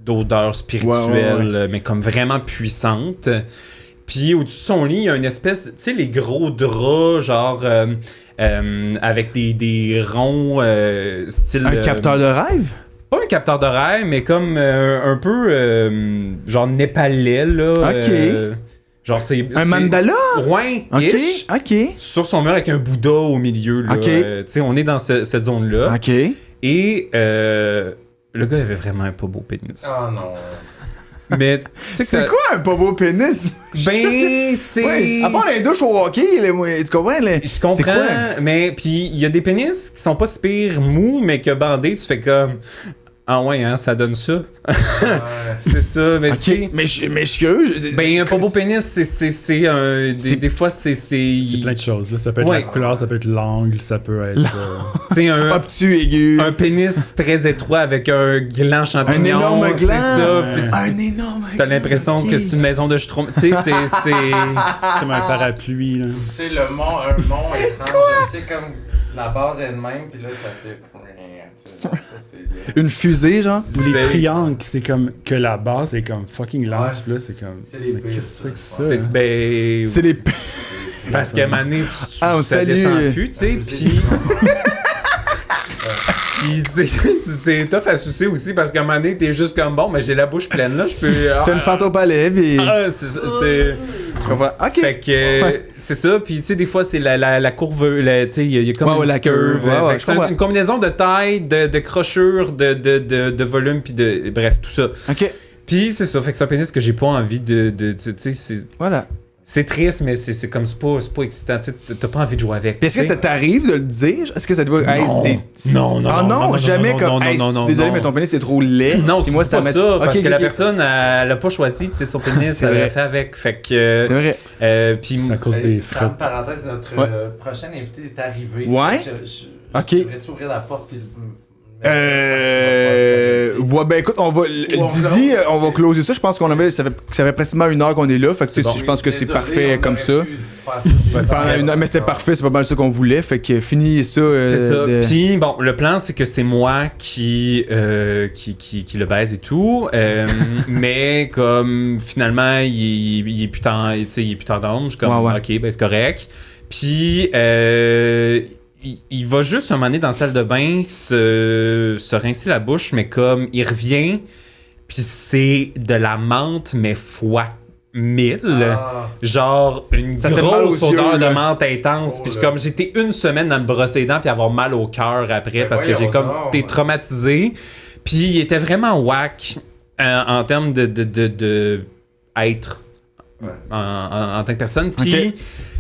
d'odeurs spirituelles, mais comme vraiment puissantes. Puis au-dessus de son lit, il y a une espèce, tu sais, les gros draps, genre avec des ronds style... Un capteur de rêve? Pas un capteur de rêve, mais comme un peu genre népalais, là. Ok. Genre c'est... Un mandala? Ouais, Ok. sur son mur avec un Bouddha au milieu, là. Ok. Tu sais, on est dans cette zone-là. Ok. Et le gars avait vraiment un pas beau pénis. Ah non. Mais tu sais que C'est quoi un pas beau pénis? Ben, c'est... Ouais, à part les douches au hockey, là, tu comprends? Là? Je comprends, C'est quoi? mais puis il y a des pénis qui sont pas si pire mous, mais que bandés, tu fais comme... Ah ouais, hein, ça donne ça. C'est ça, mais tu sais... Mais je suis curieux. Ben, un pas beau pénis, c'est un... Des fois, c'est... C'est plein de choses. Là. Ça peut être la couleur, ça peut être l'angle, ça peut être... C'est un... Obtus, aigu. Un pénis très étrait avec un gland champignon. Un énorme c'est gland. ça. Puis Un énorme t'as l'impression que c'est une maison de Schtroumpf. Tu sais, c'est... C'est comme un parapluie. Là. C'est un mont étrange. Tu sais, comme la base elle-même, puis là, ça fait... Ça, Une fusée, genre? Les triangles, c'est comme que la base est comme fucking large, Ouais. puis là, c'est comme... C'est les mais pires, qu'est-ce que ça. c'est que ça? Ben... C'est des... C'est parce qu'à un moment donné, on ça salue. descend plus, tu sais, puis... Puis, tu sais, c'est tough à sucer aussi parce qu'à un moment donné, t'es juste comme bon, mais j'ai la bouche pleine là, je peux. T'as une fente au palais, pis... C'est ça, c'est. Je comprends. Ok. Fait que c'est ça, puis tu sais, des fois, c'est la courbe, tu sais, il y a comme une la petite curve. curve. Fait que c'est une combinaison de taille, de crochure, de volume, puis de. Bref, tout ça. Ok. Puis c'est ça, fait que c'est un pénis que j'ai pas envie de tu sais, c'est. Voilà. C'est triste, mais c'est comme c'est pas excitant. T'as pas envie de jouer avec. Est-ce que ça t'arrive de le dire? Est-ce que ça te voit? Hey, Non, ah non, jamais comme. Hey, désolé, non. mais ton pénis c'est trop laid. Non, tu moi dis pas met... ça, parce Ok, que la ok. personne, elle a pas choisi, tu sais, son pénis, C'est elle vrai. l'a fait avec. Fait que. C'est vrai. Puis. C'est à cause des Entre frettes. parenthèses, notre Ouais. prochain invité est arrivé. Ouais. Ok. Devrais-tu ouvrir la porte puis Ouais, ben écoute, on va. Dizzy, on va closer ça. Je pense qu'on avait. Ça fait pratiquement 1 heure qu'on est là. Fait que tu sais, bon. je pense que c'est Désolé, parfait on comme aurait ça. pu faire ça. Pendant 1 heure, mais c'était parfait, c'est pas mal ça qu'on voulait. Fait que finis ça. C'est ça. de- Puis, bon, le plan, c'est que c'est moi qui le baise et tout. Mais comme finalement, il est plus temps, tu sais, il est plus tendance. Je suis comme, Ouais. ok, ben c'est correct. Puis, il va juste un moment donné dans la salle de bain se rincer la bouche, mais comme il revient, puis c'est de la menthe, mais fois 1000. Ah. Genre une Ça fait mal aux grosse odeur yeux, de là. menthe intense. Oh, Puis là. comme j'étais 1 semaine à me brosser les dents puis avoir mal au cœur après Ben parce que j'ai voyons comme donc. été traumatisé. Puis il était vraiment whack en termes de être Ouais. en tant que personne. Puis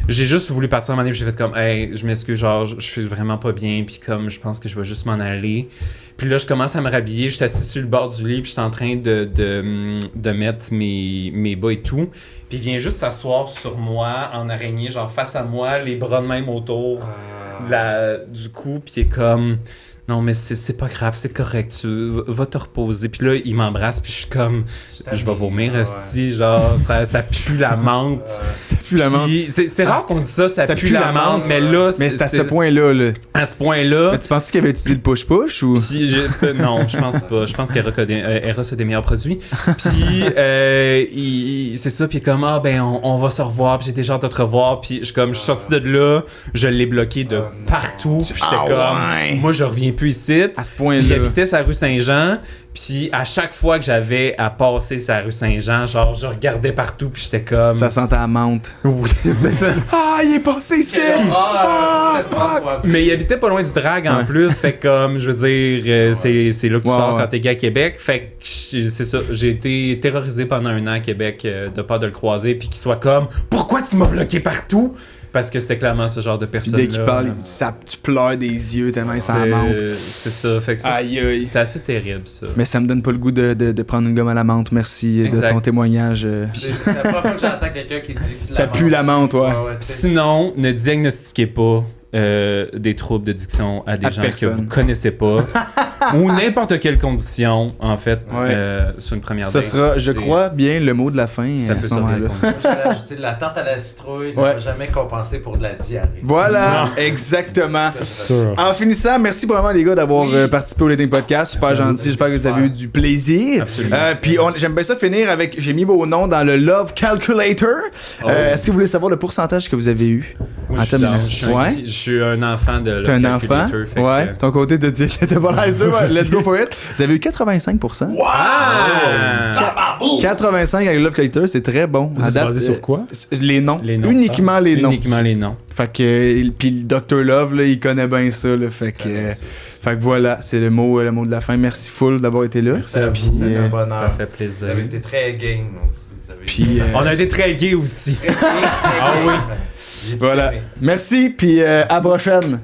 j'ai juste voulu partir à un moment donné, puis j'ai fait comme, hey, je m'excuse, genre, je suis vraiment pas bien, puis comme, je pense que je vais juste m'en aller. Puis là, je commence à me rhabiller, je suis assis sur le bord du lit, puis je suis en train de mettre mes bas et tout. Puis il vient juste s'asseoir sur moi, en araignée, genre face à moi, les bras de même autour du cou, puis il est comme... Non, mais c'est pas grave, c'est correct, tu vas te reposer. Puis là, il m'embrasse, puis je suis comme, je vais vomir, esti, genre, ça pue la menthe. Ça pue la menthe. Puis c'est rare qu'on dise ça pue la menthe, mais là, Mais c'est à ce point-là, là. à ce point-là. Mais tu penses qu'il avait utilisé le push-push ou. Puis non, je pense pas. Je pense qu'Eros a des meilleurs produits. Puis c'est ça, puis comme ben on va se revoir, puis j'ai déjà hâte de te revoir, puis je suis sorti de là, je l'ai bloqué de partout, puis j'étais comme moi je reviens plus ici. À ce point-là. Il habitait sur la rue Saint-Jean. Puis à chaque fois que j'avais à passer sur la rue Saint-Jean, genre, je regardais partout. Puis j'étais comme. Ça sentait la menthe. Oui, c'est ça. Ah, il est passé ici! Mais il habitait pas loin du drag en plus. Fait que, comme, je veux dire, c'est là que tu sors quand t'es gay à Québec. Fait que c'est ça. J'ai été terrorisé pendant un an à Québec de peur de le croiser. Puis qu'il soit comme, pourquoi tu m'as bloqué partout? Parce que c'était clairement ce genre de personne-là. Dès qu'il parle, tu pleures des yeux tellement il s'en monte. C'est ça. Fait que ça, c'était assez terrible, ça. Mais ça me donne pas le goût de prendre une gomme à la menthe. Merci de ton témoignage. C'est la première fois que j'entends quelqu'un qui dit que ça pue la menthe, ouais. Sinon, ne diagnostiquez pas des troubles de diction à des gens que vous connaissez pas ou n'importe quelle condition, en fait, sur une première date. Ce sera, je crois, bien le mot de la fin ça à peut ce moment-là. J'allais ajouter de la tarte à la citrouille ne va jamais compenser pour de la diarrhée. Voilà, exactement. En finissant, merci vraiment les gars d'avoir participé au Dating Podcast. Super gentil, j'espère que vous avez eu du plaisir. Puis j'aime bien ça finir avec, j'ai mis vos noms dans le Love Calculator. Est-ce que vous voulez savoir le pourcentage que vous avez eu? Moi, je suis un enfant de Love Calculator. T'es un enfant? Ouais. Ton côté de dire que t'es pas l'air sûr, let's go for it. Vous avez eu 85%. Wow! 85 avec Love Calculator, c'est très bon. Vous êtes basé sur quoi? Les noms. Uniquement les noms. Uniquement les noms. Fait que, puis le Dr. Love, là, il connaît bien ça, là, fait que voilà, c'est le mot de la fin. Merci full d'avoir été là. Merci à vous, c'est un bonheur. Ça fait plaisir. Vous avez été très game aussi. Puis, on a été très gay aussi. Ah oui. Voilà. Merci, puis à la prochaine.